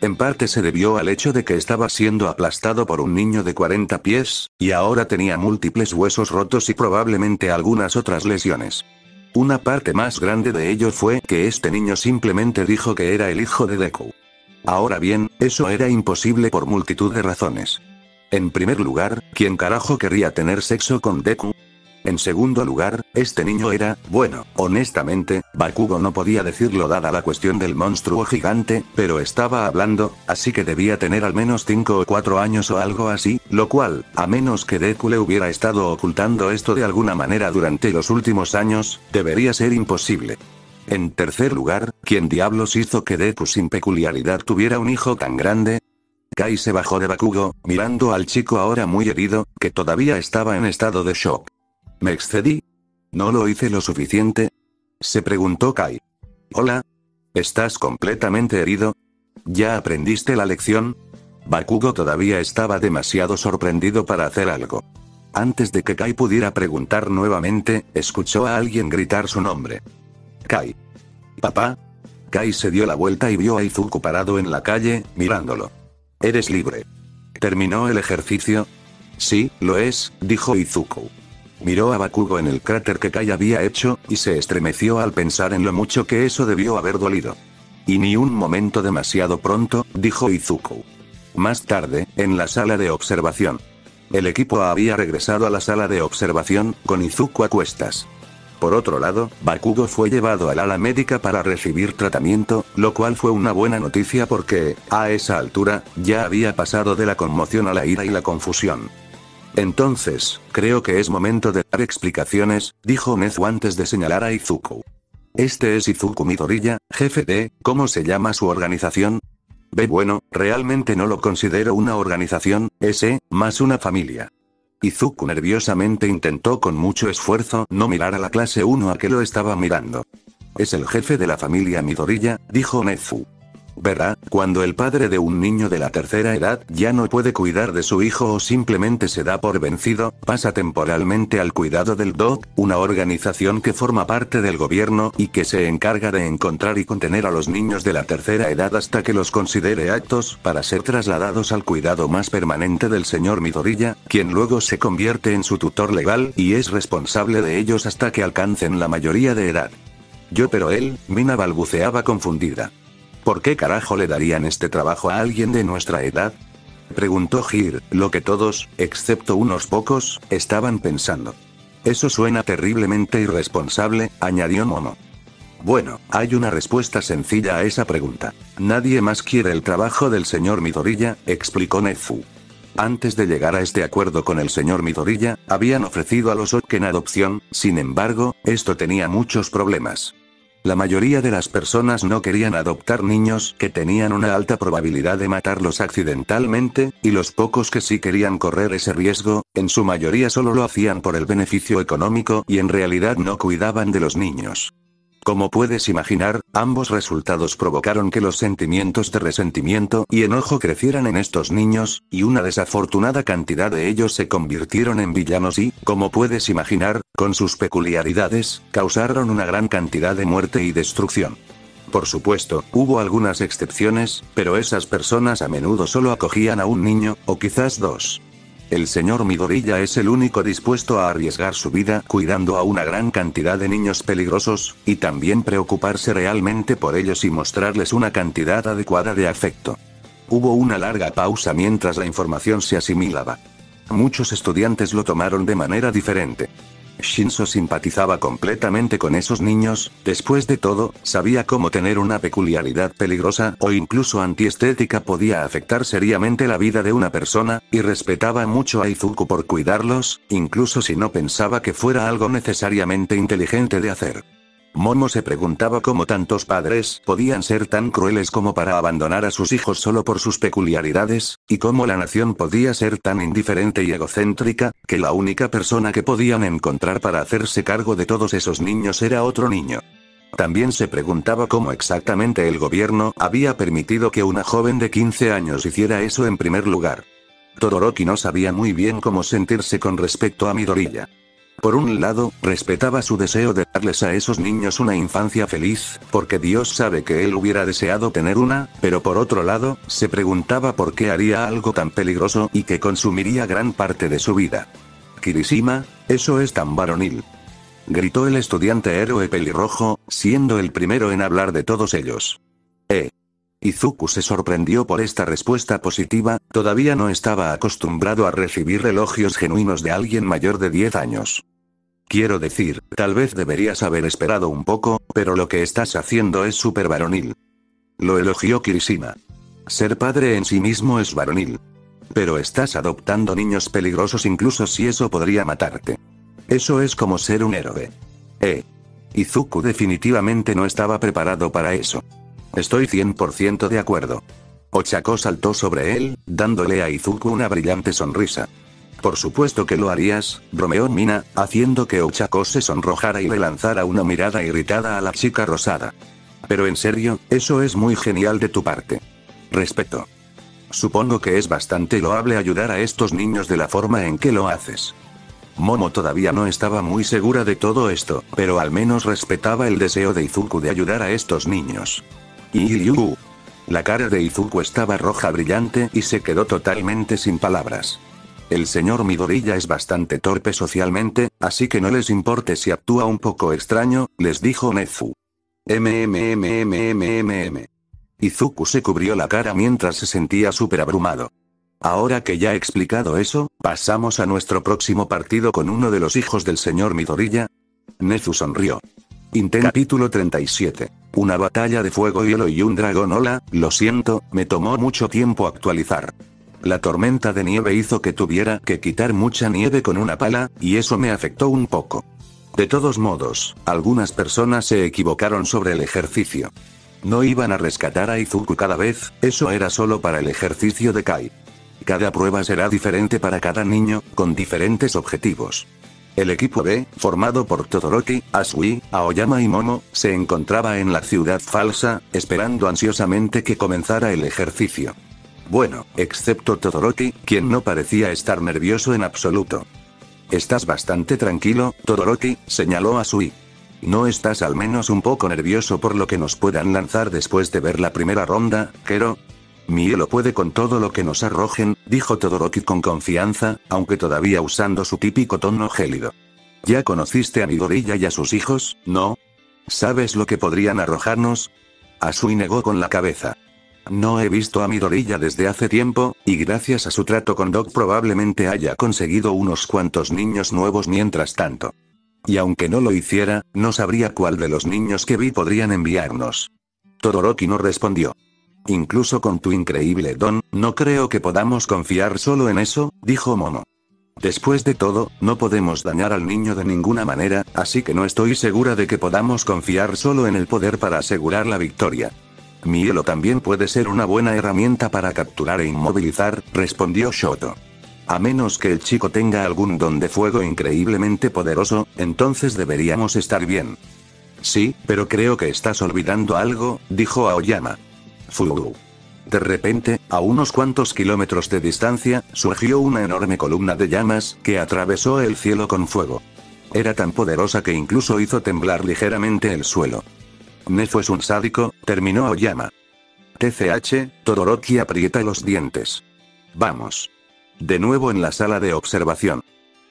En parte se debió al hecho de que estaba siendo aplastado por un niño de 40 pies, y ahora tenía múltiples huesos rotos y probablemente algunas otras lesiones. Una parte más grande de ello fue que este niño simplemente dijo que era el hijo de Deku. Ahora bien, eso era imposible por multitud de razones. En primer lugar, ¿quién carajo querría tener sexo con Deku? En segundo lugar, este niño era, bueno, honestamente, Bakugo no podía decirlo dada la cuestión del monstruo gigante, pero estaba hablando, así que debía tener al menos 5 o 4 años o algo así, lo cual, a menos que Deku le hubiera estado ocultando esto de alguna manera durante los últimos años, debería ser imposible. En tercer lugar, ¿quién diablos hizo que Deku sin peculiaridad tuviera un hijo tan grande? Kai se bajó de Bakugo, mirando al chico ahora muy herido, que todavía estaba en estado de shock. ¿Me excedí? ¿No lo hice lo suficiente? Se preguntó Kai. Hola. ¿Estás completamente herido? ¿Ya aprendiste la lección? Bakugo todavía estaba demasiado sorprendido para hacer algo. Antes de que Kai pudiera preguntar nuevamente, escuchó a alguien gritar su nombre. Kai. ¿Papá? Kai se dio la vuelta y vio a Izuku parado en la calle, mirándolo. Eres libre. ¿Terminó el ejercicio? Sí, lo es, dijo Izuku. Miró a Bakugo en el cráter que Kai había hecho, y se estremeció al pensar en lo mucho que eso debió haber dolido. Y ni un momento demasiado pronto, dijo Izuku. Más tarde, en la sala de observación. El equipo había regresado a la sala de observación, con Izuku a cuestas. Por otro lado, Bakugo fue llevado al ala médica para recibir tratamiento, lo cual fue una buena noticia porque, a esa altura, ya había pasado de la conmoción a la ira y la confusión. Entonces, creo que es momento de dar explicaciones, dijo Nezu antes de señalar a Izuku. Este es Izuku Midoriya, jefe de, ¿cómo se llama su organización? Bueno, realmente no lo considero una organización, es más una familia. Izuku nerviosamente intentó con mucho esfuerzo no mirar a la clase 1 a que lo estaba mirando. Es el jefe de la familia Midoriya, dijo Nezu. Verá, cuando el padre de un niño de la tercera edad ya no puede cuidar de su hijo o simplemente se da por vencido, pasa temporalmente al cuidado del DOG, una organización que forma parte del gobierno y que se encarga de encontrar y contener a los niños de la tercera edad hasta que los considere aptos para ser trasladados al cuidado más permanente del señor Midoriya, quien luego se convierte en su tutor legal y es responsable de ellos hasta que alcancen la mayoría de edad. Pero él, Mina balbuceaba confundida. ¿Por qué carajo le darían este trabajo a alguien de nuestra edad? Preguntó Hir, lo que todos, excepto unos pocos, estaban pensando. Eso suena terriblemente irresponsable, añadió Momo. Bueno, hay una respuesta sencilla a esa pregunta. Nadie más quiere el trabajo del señor Midoriya, explicó Nezu. Antes de llegar a este acuerdo con el señor Midoriya, habían ofrecido a los Oki en adopción, sin embargo, esto tenía muchos problemas. La mayoría de las personas no querían adoptar niños que tenían una alta probabilidad de matarlos accidentalmente, y los pocos que sí querían correr ese riesgo, en su mayoría solo lo hacían por el beneficio económico y en realidad no cuidaban de los niños. Como puedes imaginar, ambos resultados provocaron que los sentimientos de resentimiento y enojo crecieran en estos niños, y una desafortunada cantidad de ellos se convirtieron en villanos y, como puedes imaginar, con sus peculiaridades, causaron una gran cantidad de muerte y destrucción. Por supuesto, hubo algunas excepciones, pero esas personas a menudo solo acogían a un niño, o quizás dos. El señor Midoriya es el único dispuesto a arriesgar su vida cuidando a una gran cantidad de niños peligrosos, y también preocuparse realmente por ellos y mostrarles una cantidad adecuada de afecto. Hubo una larga pausa mientras la información se asimilaba. Muchos estudiantes lo tomaron de manera diferente. Shinzo simpatizaba completamente con esos niños, después de todo, sabía cómo tener una peculiaridad peligrosa o incluso antiestética podía afectar seriamente la vida de una persona, y respetaba mucho a Izuku por cuidarlos, incluso si no pensaba que fuera algo necesariamente inteligente de hacer. Momo se preguntaba cómo tantos padres podían ser tan crueles como para abandonar a sus hijos solo por sus peculiaridades, y cómo la nación podía ser tan indiferente y egocéntrica, que la única persona que podían encontrar para hacerse cargo de todos esos niños era otro niño. También se preguntaba cómo exactamente el gobierno había permitido que una joven de 15 años hiciera eso en primer lugar. Todoroki no sabía muy bien cómo sentirse con respecto a Midoriya. Por un lado, respetaba su deseo de darles a esos niños una infancia feliz, porque Dios sabe que él hubiera deseado tener una, pero por otro lado, se preguntaba por qué haría algo tan peligroso y que consumiría gran parte de su vida. Kirishima, eso es tan varonil. Gritó el estudiante héroe pelirrojo, siendo el primero en hablar de todos ellos. Izuku se sorprendió por esta respuesta positiva, todavía no estaba acostumbrado a recibir elogios genuinos de alguien mayor de 10 años. Quiero decir, tal vez deberías haber esperado un poco, pero lo que estás haciendo es súper varonil. Lo elogió Kirishima. Ser padre en sí mismo es varonil. Pero estás adoptando niños peligrosos incluso si eso podría matarte. Eso es como ser un héroe. Izuku definitivamente no estaba preparado para eso. Estoy 100% de acuerdo. Ochako saltó sobre él, dándole a Izuku una brillante sonrisa. Por supuesto que lo harías, bromeó Mina, haciendo que Ochako se sonrojara y le lanzara una mirada irritada a la chica rosada. Pero en serio, eso es muy genial de tu parte. Respeto. Supongo que es bastante loable ayudar a estos niños de la forma en que lo haces. Momo todavía no estaba muy segura de todo esto, pero al menos respetaba el deseo de Izuku de ayudar a estos niños. La cara de Izuku estaba roja brillante y se quedó totalmente sin palabras. El señor Midoriya es bastante torpe socialmente, así que no les importe si actúa un poco extraño, les dijo Nezu. Izuku se cubrió la cara mientras se sentía súper abrumado. Ahora que ya he explicado eso, pasamos a nuestro próximo partido con uno de los hijos del señor Midoriya. Nezu sonrió. Capítulo 37. Una batalla de fuego, hielo y un dragón. Hola, lo siento, me tomó mucho tiempo actualizar. La tormenta de nieve hizo que tuviera que quitar mucha nieve con una pala, y eso me afectó un poco. De todos modos, algunas personas se equivocaron sobre el ejercicio. No iban a rescatar a Izuku cada vez, eso era solo para el ejercicio de Kai. Cada prueba será diferente para cada niño, con diferentes objetivos. El equipo B, formado por Todoroki, Asui, Aoyama y Momo, se encontraba en la ciudad falsa, esperando ansiosamente que comenzara el ejercicio. Bueno, excepto Todoroki, quien no parecía estar nervioso en absoluto. «Estás bastante tranquilo, Todoroki», señaló Asui. «¿No estás al menos un poco nervioso por lo que nos puedan lanzar después de ver la primera ronda, Kero?» «Mi hielo puede con todo lo que nos arrojen», dijo Todoroki con confianza, aunque todavía usando su típico tono gélido. «¿Ya conociste a Midoriya y a sus hijos, no? ¿Sabes lo que podrían arrojarnos?» Asui negó con la cabeza. «No he visto a Midoriya desde hace tiempo, y gracias a su trato con Doc probablemente haya conseguido unos cuantos niños nuevos mientras tanto. Y aunque no lo hiciera, no sabría cuál de los niños que vi podrían enviarnos». Todoroki no respondió. «Incluso con tu increíble don, no creo que podamos confiar solo en eso», dijo Momo. «Después de todo, no podemos dañar al niño de ninguna manera, así que no estoy segura de que podamos confiar solo en el poder para asegurar la victoria». «Mi hielo también puede ser una buena herramienta para capturar e inmovilizar», respondió Shoto. «A menos que el chico tenga algún don de fuego increíblemente poderoso, entonces deberíamos estar bien». «Sí, pero creo que estás olvidando algo», dijo Aoyama. Fu. De repente, a unos cuantos kilómetros de distancia, surgió una enorme columna de llamas, que atravesó el cielo con fuego. Era tan poderosa que incluso hizo temblar ligeramente el suelo. «Nezu es un sádico», terminó Aoyama. TCH, Todoroki aprieta los dientes. «Vamos». De nuevo en la sala de observación.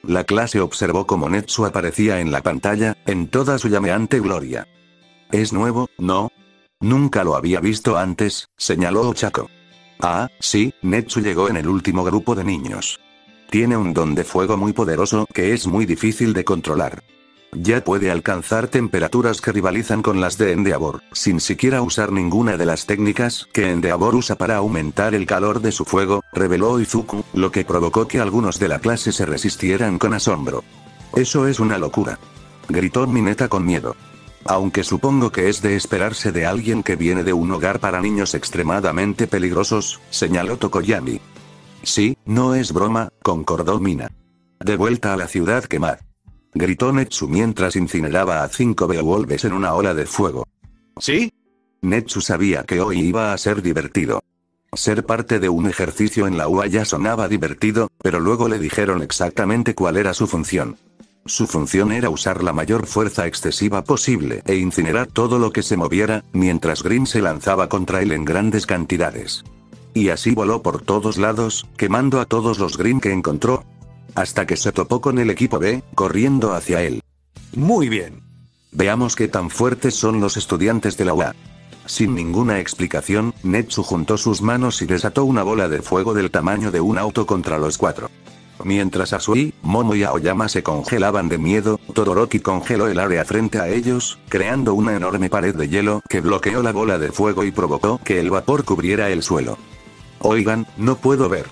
La clase observó cómo Netsu aparecía en la pantalla, en toda su llameante gloria. «¿Es nuevo, no? Nunca lo había visto antes», señaló Ochako. «Ah, sí, Netsu llegó en el último grupo de niños. Tiene un don de fuego muy poderoso que es muy difícil de controlar. Ya puede alcanzar temperaturas que rivalizan con las de Endeavor, sin siquiera usar ninguna de las técnicas que Endeavor usa para aumentar el calor de su fuego», reveló Izuku, lo que provocó que algunos de la clase se resistieran con asombro. «Eso es una locura», gritó Mineta con miedo. «Aunque supongo que es de esperarse de alguien que viene de un hogar para niños extremadamente peligrosos», señaló Tokoyami. «Sí, no es broma», concordó Mina. «De vuelta a la ciudad quemada», gritó Netsu mientras incineraba a 5 Beowulfs en una ola de fuego. ¿Sí? Netsu sabía que hoy iba a ser divertido. Ser parte de un ejercicio en la UA ya sonaba divertido, pero luego le dijeron exactamente cuál era su función. Su función era usar la mayor fuerza excesiva posible e incinerar todo lo que se moviera, mientras Green se lanzaba contra él en grandes cantidades. Y así voló por todos lados, quemando a todos los Green que encontró, hasta que se topó con el equipo B, corriendo hacia él. Muy bien. Veamos qué tan fuertes son los estudiantes de la UA. Sin ninguna explicación, Netsu juntó sus manos y desató una bola de fuego del tamaño de un auto contra los 4. Mientras Asui, Momo y Aoyama se congelaban de miedo, Todoroki congeló el área frente a ellos, creando una enorme pared de hielo que bloqueó la bola de fuego y provocó que el vapor cubriera el suelo. «Oigan, no puedo ver»,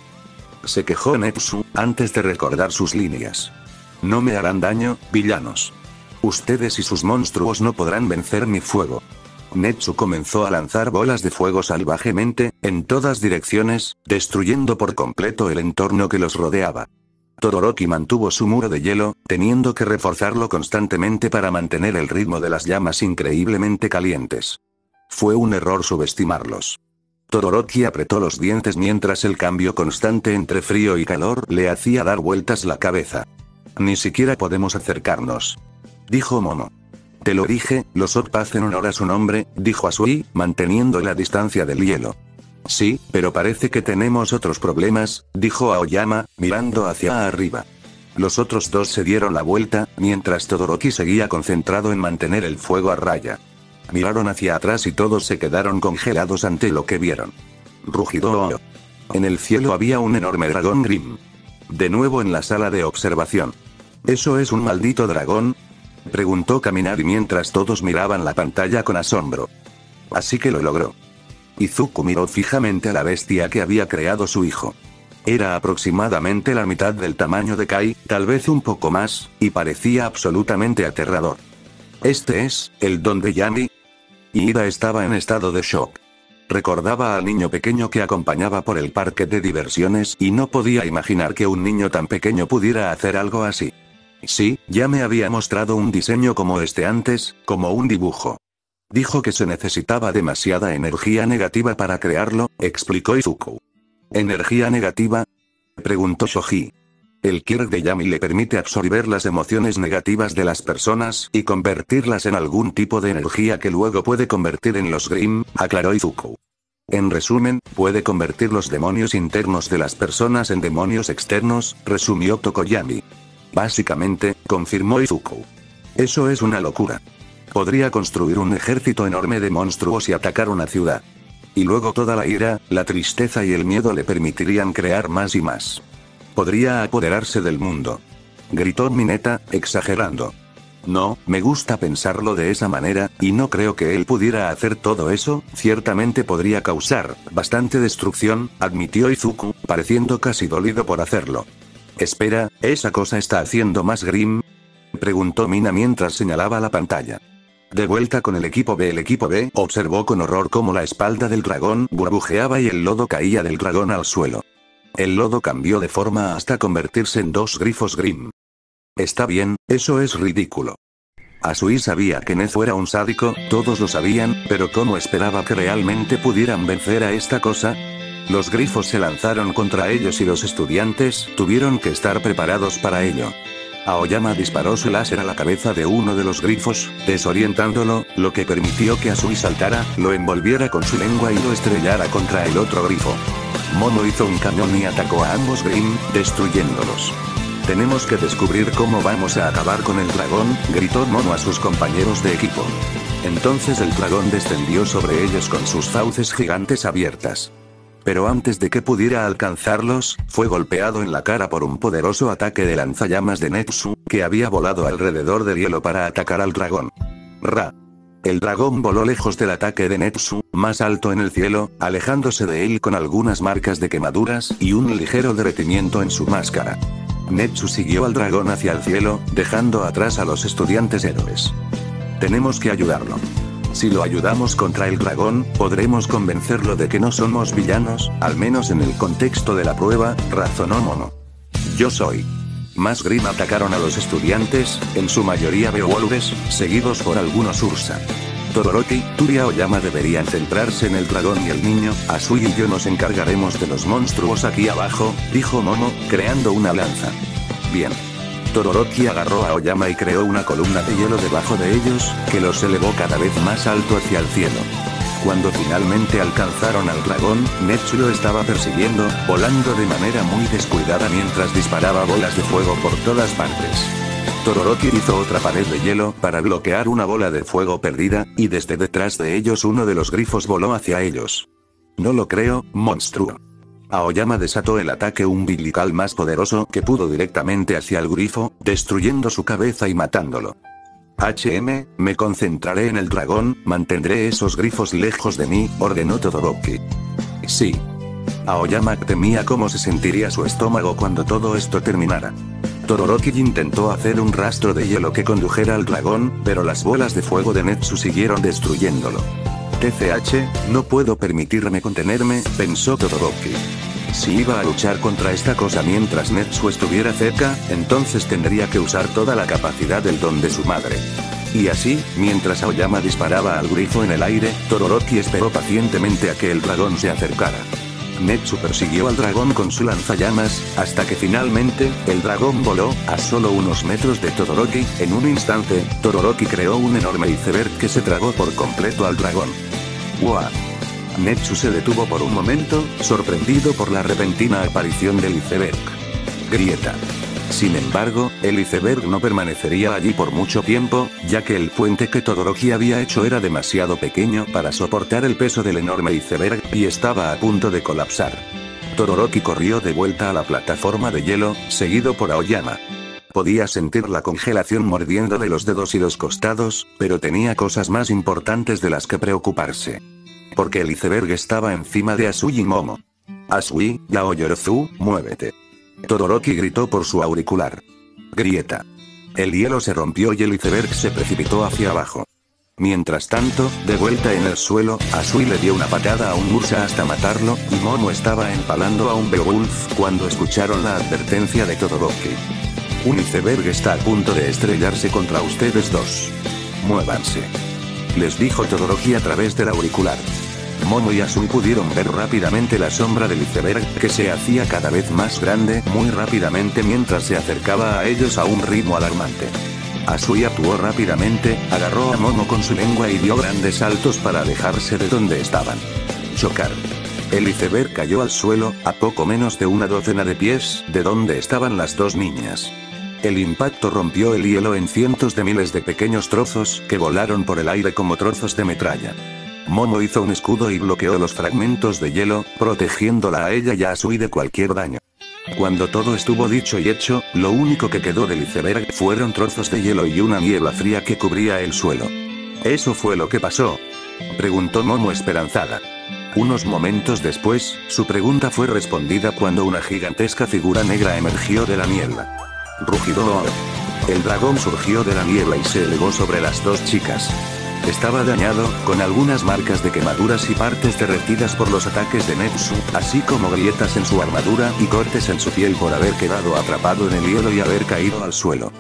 se quejó Netsu, antes de recordar sus líneas. «No me harán daño, villanos. Ustedes y sus monstruos no podrán vencer mi fuego». Netsu comenzó a lanzar bolas de fuego salvajemente, en todas direcciones, destruyendo por completo el entorno que los rodeaba. Todoroki mantuvo su muro de hielo, teniendo que reforzarlo constantemente para mantener el ritmo de las llamas increíblemente calientes. Fue un error subestimarlos. Todoroki apretó los dientes mientras el cambio constante entre frío y calor le hacía dar vueltas la cabeza. «Ni siquiera podemos acercarnos», dijo Momo. «Te lo dije, los Okpa hacen honor a su nombre», dijo Asui, manteniendo la distancia del hielo. «Sí, pero parece que tenemos otros problemas», dijo Aoyama, mirando hacia arriba. Los otros dos se dieron la vuelta, mientras Todoroki seguía concentrado en mantener el fuego a raya. Miraron hacia atrás y todos se quedaron congelados ante lo que vieron. Rugido. En el cielo había un enorme dragón Grim. De nuevo en la sala de observación. «¿Eso es un maldito dragón?», Preguntó Kaminari mientras todos miraban la pantalla con asombro. Así que lo logró. Izuku miró fijamente a la bestia que había creado su hijo. Era aproximadamente la mitad del tamaño de Kai, tal vez un poco más, y parecía absolutamente aterrador. ¿Este es el don de Yami? Ida estaba en estado de shock. Recordaba al niño pequeño que acompañaba por el parque de diversiones y no podía imaginar que un niño tan pequeño pudiera hacer algo así. Sí, ya me había mostrado un diseño como este antes, como un dibujo. Dijo que se necesitaba demasiada energía negativa para crearlo, explicó Izuku. ¿Energía negativa?, preguntó Shoji. El Kirk de Yami le permite absorber las emociones negativas de las personas y convertirlas en algún tipo de energía que luego puede convertir en los Grimm, aclaró Izuku. En resumen, puede convertir los demonios internos de las personas en demonios externos, resumió Tokoyami. Básicamente, confirmó Izuku. Eso es una locura. Podría construir un ejército enorme de monstruos y atacar una ciudad. Y luego toda la ira, la tristeza y el miedo le permitirían crear más y más. Podría apoderarse del mundo. Gritó Mineta, exagerando. No, me gusta pensarlo de esa manera, y no creo que él pudiera hacer todo eso, ciertamente podría causar bastante destrucción, admitió Izuku, pareciendo casi dolido por hacerlo. Espera, ¿esa cosa está haciendo más Grimm?, preguntó Mina mientras señalaba la pantalla. De vuelta con el equipo B observó con horror cómo la espalda del dragón burbujeaba y el lodo caía del dragón al suelo. El lodo cambió de forma hasta convertirse en dos grifos Grimm. Está bien, eso es ridículo. Asui sabía que Nezu era un sádico, todos lo sabían, pero ¿cómo esperaba que realmente pudieran vencer a esta cosa? Los grifos se lanzaron contra ellos y los estudiantes tuvieron que estar preparados para ello. Aoyama disparó su láser a la cabeza de uno de los grifos, desorientándolo, lo que permitió que Asui saltara, lo envolviera con su lengua y lo estrellara contra el otro grifo. Momo hizo un cañón y atacó a ambos Grimm, destruyéndolos. Tenemos que descubrir cómo vamos a acabar con el dragón, gritó Momo a sus compañeros de equipo. Entonces el dragón descendió sobre ellos con sus fauces gigantes abiertas. Pero antes de que pudiera alcanzarlos, fue golpeado en la cara por un poderoso ataque de lanzallamas de Netsu, que había volado alrededor del hielo para atacar al dragón. Ra. El dragón voló lejos del ataque de Netsu, más alto en el cielo, alejándose de él con algunas marcas de quemaduras y un ligero derretimiento en su máscara. Netsu siguió al dragón hacia el cielo, dejando atrás a los estudiantes héroes. Tenemos que ayudarlo. Si lo ayudamos contra el dragón, podremos convencerlo de que no somos villanos, al menos en el contexto de la prueba, razonó Momo. Yo soy. Más Grimm atacaron a los estudiantes, en su mayoría Beowulfes, seguidos por algunos Ursa. Todoroki, Turi y Aoyama deberían centrarse en el dragón y el niño, Asui y yo nos encargaremos de los monstruos aquí abajo, dijo Momo, creando una lanza. Bien. Todoroki agarró a Aoyama y creó una columna de hielo debajo de ellos, que los elevó cada vez más alto hacia el cielo. Cuando finalmente alcanzaron al dragón, Netsu lo estaba persiguiendo, volando de manera muy descuidada mientras disparaba bolas de fuego por todas partes. Todoroki hizo otra pared de hielo para bloquear una bola de fuego perdida, y desde detrás de ellos uno de los grifos voló hacia ellos. No lo creo, monstruo. Aoyama desató el ataque umbilical más poderoso que pudo directamente hacia el grifo, destruyendo su cabeza y matándolo. Me concentraré en el dragón, mantendré esos grifos lejos de mí, ordenó Todoroki. Sí. Aoyama temía cómo se sentiría su estómago cuando todo esto terminara. Todoroki intentó hacer un rastro de hielo que condujera al dragón, pero las bolas de fuego de Netsu siguieron destruyéndolo. No puedo permitirme contenerme, pensó Todoroki. Si iba a luchar contra esta cosa mientras Netsu estuviera cerca, entonces tendría que usar toda la capacidad del don de su madre. Y así, mientras Aoyama disparaba al grifo en el aire, Todoroki esperó pacientemente a que el dragón se acercara. Netsu persiguió al dragón con su lanzallamas, hasta que finalmente, el dragón voló, a solo unos metros de Todoroki. En un instante, Todoroki creó un enorme iceberg que se tragó por completo al dragón. ¡Wow! Netsu se detuvo por un momento, sorprendido por la repentina aparición del iceberg. Grieta. Sin embargo, el iceberg no permanecería allí por mucho tiempo, ya que el puente que Todoroki había hecho era demasiado pequeño para soportar el peso del enorme iceberg, y estaba a punto de colapsar. Todoroki corrió de vuelta a la plataforma de hielo, seguido por Aoyama. Podía sentir la congelación mordiéndole los dedos y los costados, pero tenía cosas más importantes de las que preocuparse. Porque el iceberg estaba encima de Asui y Momo. Asui, Yaoyorozu, muévete. Todoroki gritó por su auricular. Grieta. El hielo se rompió y el iceberg se precipitó hacia abajo. Mientras tanto, de vuelta en el suelo, Asui le dio una patada a un Ursa hasta matarlo, y Momo estaba empalando a un Beowulf cuando escucharon la advertencia de Todoroki. Un iceberg está a punto de estrellarse contra ustedes dos. Muévanse. Les dijo Todoroki a través del auricular. Momo y Asui pudieron ver rápidamente la sombra del iceberg, que se hacía cada vez más grande muy rápidamente mientras se acercaba a ellos a un ritmo alarmante. Asui actuó rápidamente, agarró a Momo con su lengua y dio grandes saltos para alejarse de donde estaban. Chocar. El iceberg cayó al suelo, a poco menos de una docena de pies, de donde estaban las dos niñas. El impacto rompió el hielo en cientos de miles de pequeños trozos que volaron por el aire como trozos de metralla. Momo hizo un escudo y bloqueó los fragmentos de hielo, protegiéndola a ella y a Asui de cualquier daño. Cuando todo estuvo dicho y hecho, lo único que quedó del iceberg fueron trozos de hielo y una niebla fría que cubría el suelo. ¿Eso fue lo que pasó?, preguntó Momo esperanzada. Unos momentos después, su pregunta fue respondida cuando una gigantesca figura negra emergió de la niebla. Rugido. El dragón surgió de la niebla y se elevó sobre las dos chicas. Estaba dañado, con algunas marcas de quemaduras y partes derretidas por los ataques de Netsu, así como grietas en su armadura y cortes en su piel por haber quedado atrapado en el hielo y haber caído al suelo.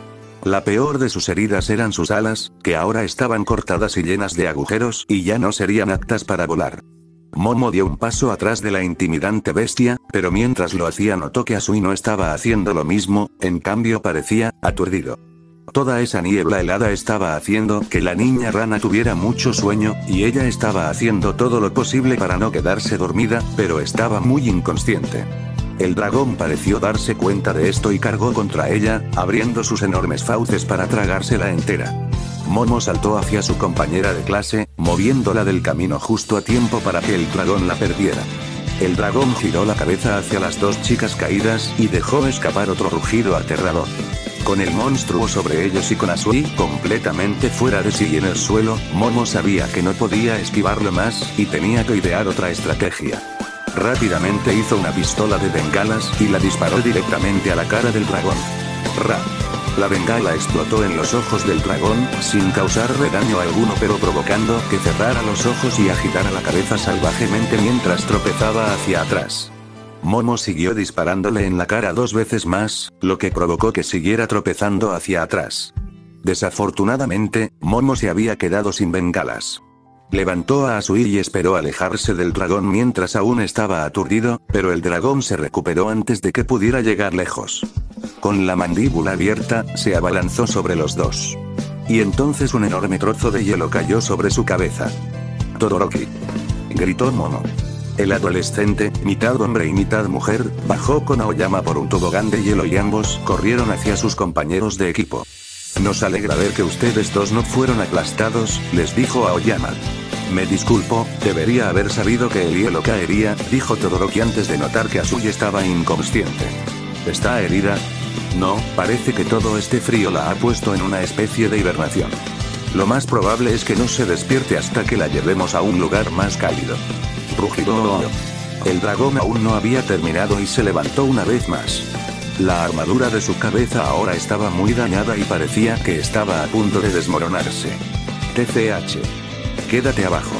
La peor de sus heridas eran sus alas, que ahora estaban cortadas y llenas de agujeros y ya no serían aptas para volar. Momo dio un paso atrás de la intimidante bestia, pero mientras lo hacía notó que Asui no estaba haciendo lo mismo, en cambio parecía aturdido. Toda esa niebla helada estaba haciendo que la niña rana tuviera mucho sueño, y ella estaba haciendo todo lo posible para no quedarse dormida, pero estaba muy inconsciente. El dragón pareció darse cuenta de esto y cargó contra ella, abriendo sus enormes fauces para tragársela entera. Momo saltó hacia su compañera de clase, moviéndola del camino justo a tiempo para que el dragón la perdiera. El dragón giró la cabeza hacia las dos chicas caídas y dejó escapar otro rugido aterrador. Con el monstruo sobre ellos y con Asui completamente fuera de sí y en el suelo, Momo sabía que no podía esquivarlo más, y tenía que idear otra estrategia. Rápidamente hizo una pistola de bengalas y la disparó directamente a la cara del dragón. ¡Ra! La bengala explotó en los ojos del dragón, sin causarle daño alguno pero provocando que cerrara los ojos y agitara la cabeza salvajemente mientras tropezaba hacia atrás. Momo siguió disparándole en la cara 2 veces más, lo que provocó que siguiera tropezando hacia atrás. Desafortunadamente, Momo se había quedado sin bengalas. Levantó a Asui y esperó alejarse del dragón mientras aún estaba aturdido, pero el dragón se recuperó antes de que pudiera llegar lejos. Con la mandíbula abierta, se abalanzó sobre los dos. Y entonces un enorme trozo de hielo cayó sobre su cabeza. «Todoroki», gritó Momo. El adolescente, mitad hombre y mitad mujer, bajó con Aoyama por un tobogán de hielo y ambos corrieron hacia sus compañeros de equipo. «Nos alegra ver que ustedes dos no fueron aplastados», les dijo Aoyama. «Me disculpo, debería haber sabido que el hielo caería», dijo Todoroki antes de notar que Asui estaba inconsciente. «¿Está herida?» «No, parece que todo este frío la ha puesto en una especie de hibernación. Lo más probable es que no se despierte hasta que la llevemos a un lugar más cálido». Rugido. El dragón aún no había terminado y se levantó una vez más. La armadura de su cabeza ahora estaba muy dañada y parecía que estaba a punto de desmoronarse. TCH. Quédate abajo.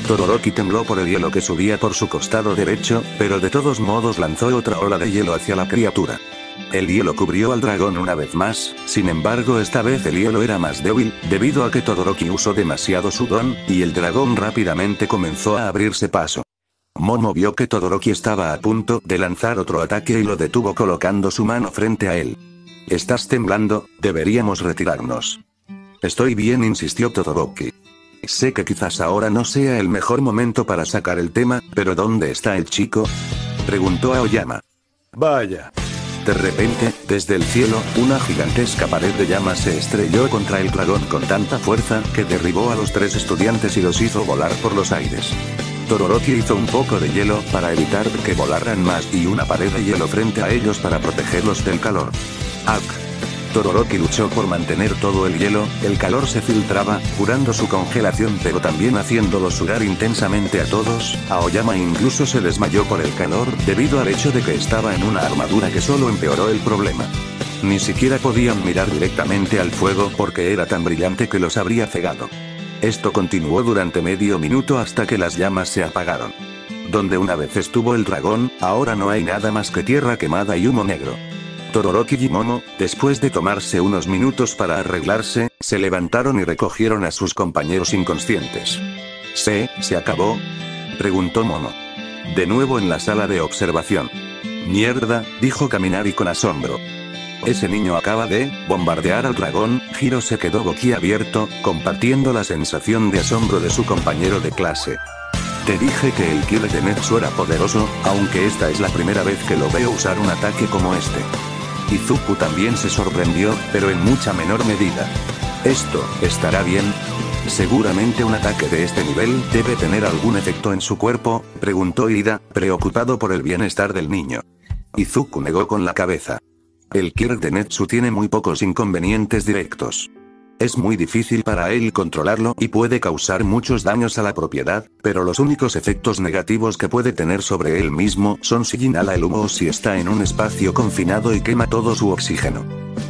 Todoroki tembló por el hielo que subía por su costado derecho, pero de todos modos lanzó otra ola de hielo hacia la criatura. El hielo cubrió al dragón una vez más, sin embargo esta vez el hielo era más débil, debido a que Todoroki usó demasiado su don, y el dragón rápidamente comenzó a abrirse paso. Momo vio que Todoroki estaba a punto de lanzar otro ataque y lo detuvo colocando su mano frente a él. «Estás temblando, deberíamos retirarnos». «Estoy bien», insistió Todoroki. «Sé que quizás ahora no sea el mejor momento para sacar el tema, pero ¿dónde está el chico?», preguntó Aoyama. Vaya. De repente, desde el cielo, una gigantesca pared de llamas se estrelló contra el dragón con tanta fuerza que derribó a los 3 estudiantes y los hizo volar por los aires. Todoroki hizo un poco de hielo para evitar que volaran más y una pared de hielo frente a ellos para protegerlos del calor. ¡Ak! Todoroki luchó por mantener todo el hielo, el calor se filtraba, curando su congelación pero también haciéndolo sudar intensamente a todos. Aoyama incluso se desmayó por el calor, debido al hecho de que estaba en una armadura que solo empeoró el problema. Ni siquiera podían mirar directamente al fuego porque era tan brillante que los habría cegado. Esto continuó durante medio minuto hasta que las llamas se apagaron. Donde una vez estuvo el dragón, ahora no hay nada más que tierra quemada y humo negro. Todoroki y Momo, después de tomarse unos minutos para arreglarse, se levantaron y recogieron a sus compañeros inconscientes. ¿Se acabó?, preguntó Momo. De nuevo en la sala de observación. Mierda, dijo Kaminari con asombro. Ese niño acaba de bombardear al dragón. Hiro se quedó boquiabierto, compartiendo la sensación de asombro de su compañero de clase. Te dije que el Killer de Netsu era poderoso, aunque esta es la primera vez que lo veo usar un ataque como este. Izuku también se sorprendió, pero en mucha menor medida. ¿Esto estará bien? Seguramente un ataque de este nivel debe tener algún efecto en su cuerpo, preguntó Ida, preocupado por el bienestar del niño. Izuku negó con la cabeza. El Killer de Netsu tiene muy pocos inconvenientes directos. Es muy difícil para él controlarlo y puede causar muchos daños a la propiedad, pero los únicos efectos negativos que puede tener sobre él mismo son si inhala el humo o si está en un espacio confinado y quema todo su oxígeno.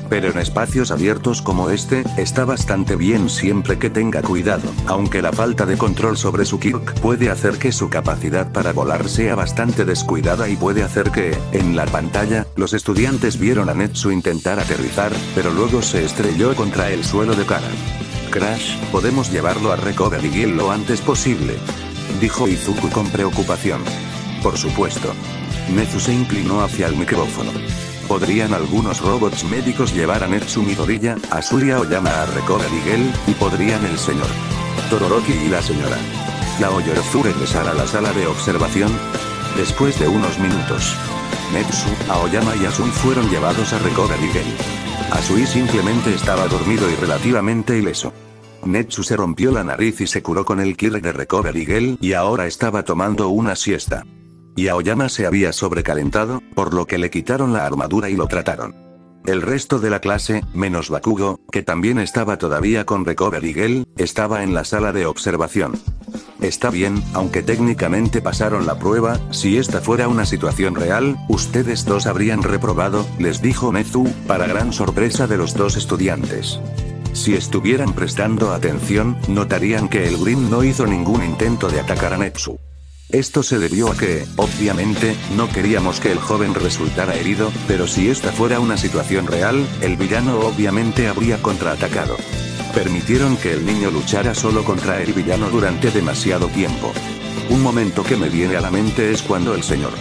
Pero en espacios abiertos como este, está bastante bien siempre que tenga cuidado, aunque la falta de control sobre su Kirk puede hacer que su capacidad para volar sea bastante descuidada y puede hacer que, en la pantalla, los estudiantes vieron a Netsu intentar aterrizar, pero luego se estrelló contra el suelo de cara. Crash, podemos llevarlo a Recovery Guild lo antes posible, dijo Izuku con preocupación. Por supuesto. Netsu se inclinó hacia el micrófono. ¿Podrían algunos robots médicos llevar a Netsu Midoriya, a Surya Oyama a Recovery Guild, y podrían el señor Todoroki y la señora Aoyorozu regresar a la sala de observación? Después de unos minutos, Netsu, Aoyama y Asui fueron llevados a Recovery Guild. Asui simplemente estaba dormido y relativamente ileso. Netsu se rompió la nariz y se curó con el Killer de Recovery Guild y ahora estaba tomando una siesta. Y Aoyama se había sobrecalentado, por lo que le quitaron la armadura y lo trataron. El resto de la clase, menos Bakugo, que también estaba todavía con Recovery Guild, estaba en la sala de observación. Está bien, aunque técnicamente pasaron la prueba, si esta fuera una situación real, ustedes dos habrían reprobado, les dijo Netsu, para gran sorpresa de los dos estudiantes. Si estuvieran prestando atención, notarían que el Green no hizo ningún intento de atacar a Netsu. Esto se debió a que, obviamente, no queríamos que el joven resultara herido, pero si esta fuera una situación real, el villano obviamente habría contraatacado. Permitieron que el niño luchara solo contra el villano durante demasiado tiempo. Un momento que me viene a la mente es cuando el señor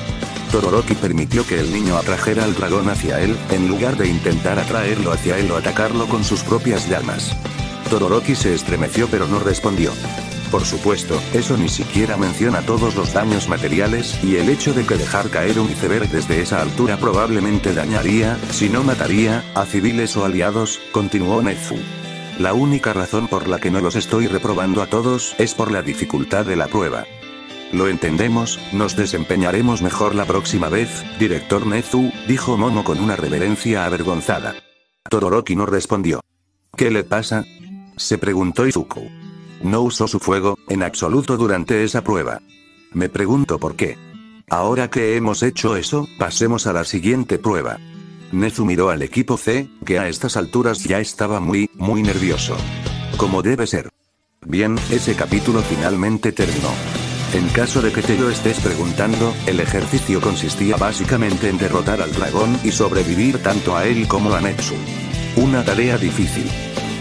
Todoroki permitió que el niño atrajera al dragón hacia él, en lugar de intentar atraerlo hacia él o atacarlo con sus propias llamas. Todoroki se estremeció pero no respondió. Por supuesto, eso ni siquiera menciona todos los daños materiales, y el hecho de que dejar caer un iceberg desde esa altura probablemente dañaría, si no mataría, a civiles o aliados, continuó Netsu. La única razón por la que no los estoy reprobando a todos es por la dificultad de la prueba. Lo entendemos, nos desempeñaremos mejor la próxima vez, director Netsu, dijo Momo con una reverencia avergonzada. Todoroki no respondió. ¿Qué le pasa?, se preguntó Izuku. No usó su fuego, en absoluto durante esa prueba. Me pregunto por qué. Ahora que hemos hecho eso, pasemos a la siguiente prueba. Netsu miró al equipo C, que a estas alturas ya estaba muy nervioso. Como debe ser. Bien, ese capítulo finalmente terminó. En caso de que te lo estés preguntando, el ejercicio consistía básicamente en derrotar al dragón y sobrevivir tanto a él como a Netsu. Una tarea difícil.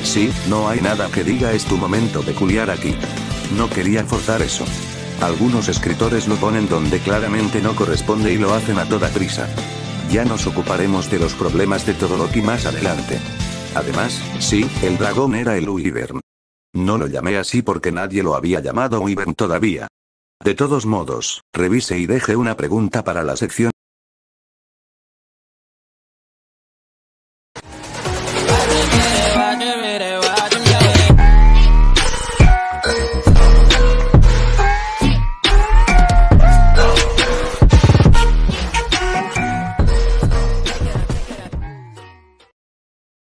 Sí, no hay nada que diga es tu momento peculiar aquí. No quería forzar eso. Algunos escritores lo ponen donde claramente no corresponde y lo hacen a toda prisa. Ya nos ocuparemos de los problemas de Todoroki más adelante. Además, sí, el dragón era el Wyvern. No lo llamé así porque nadie lo había llamado Wyvern todavía. De todos modos, revise y deje una pregunta para la sección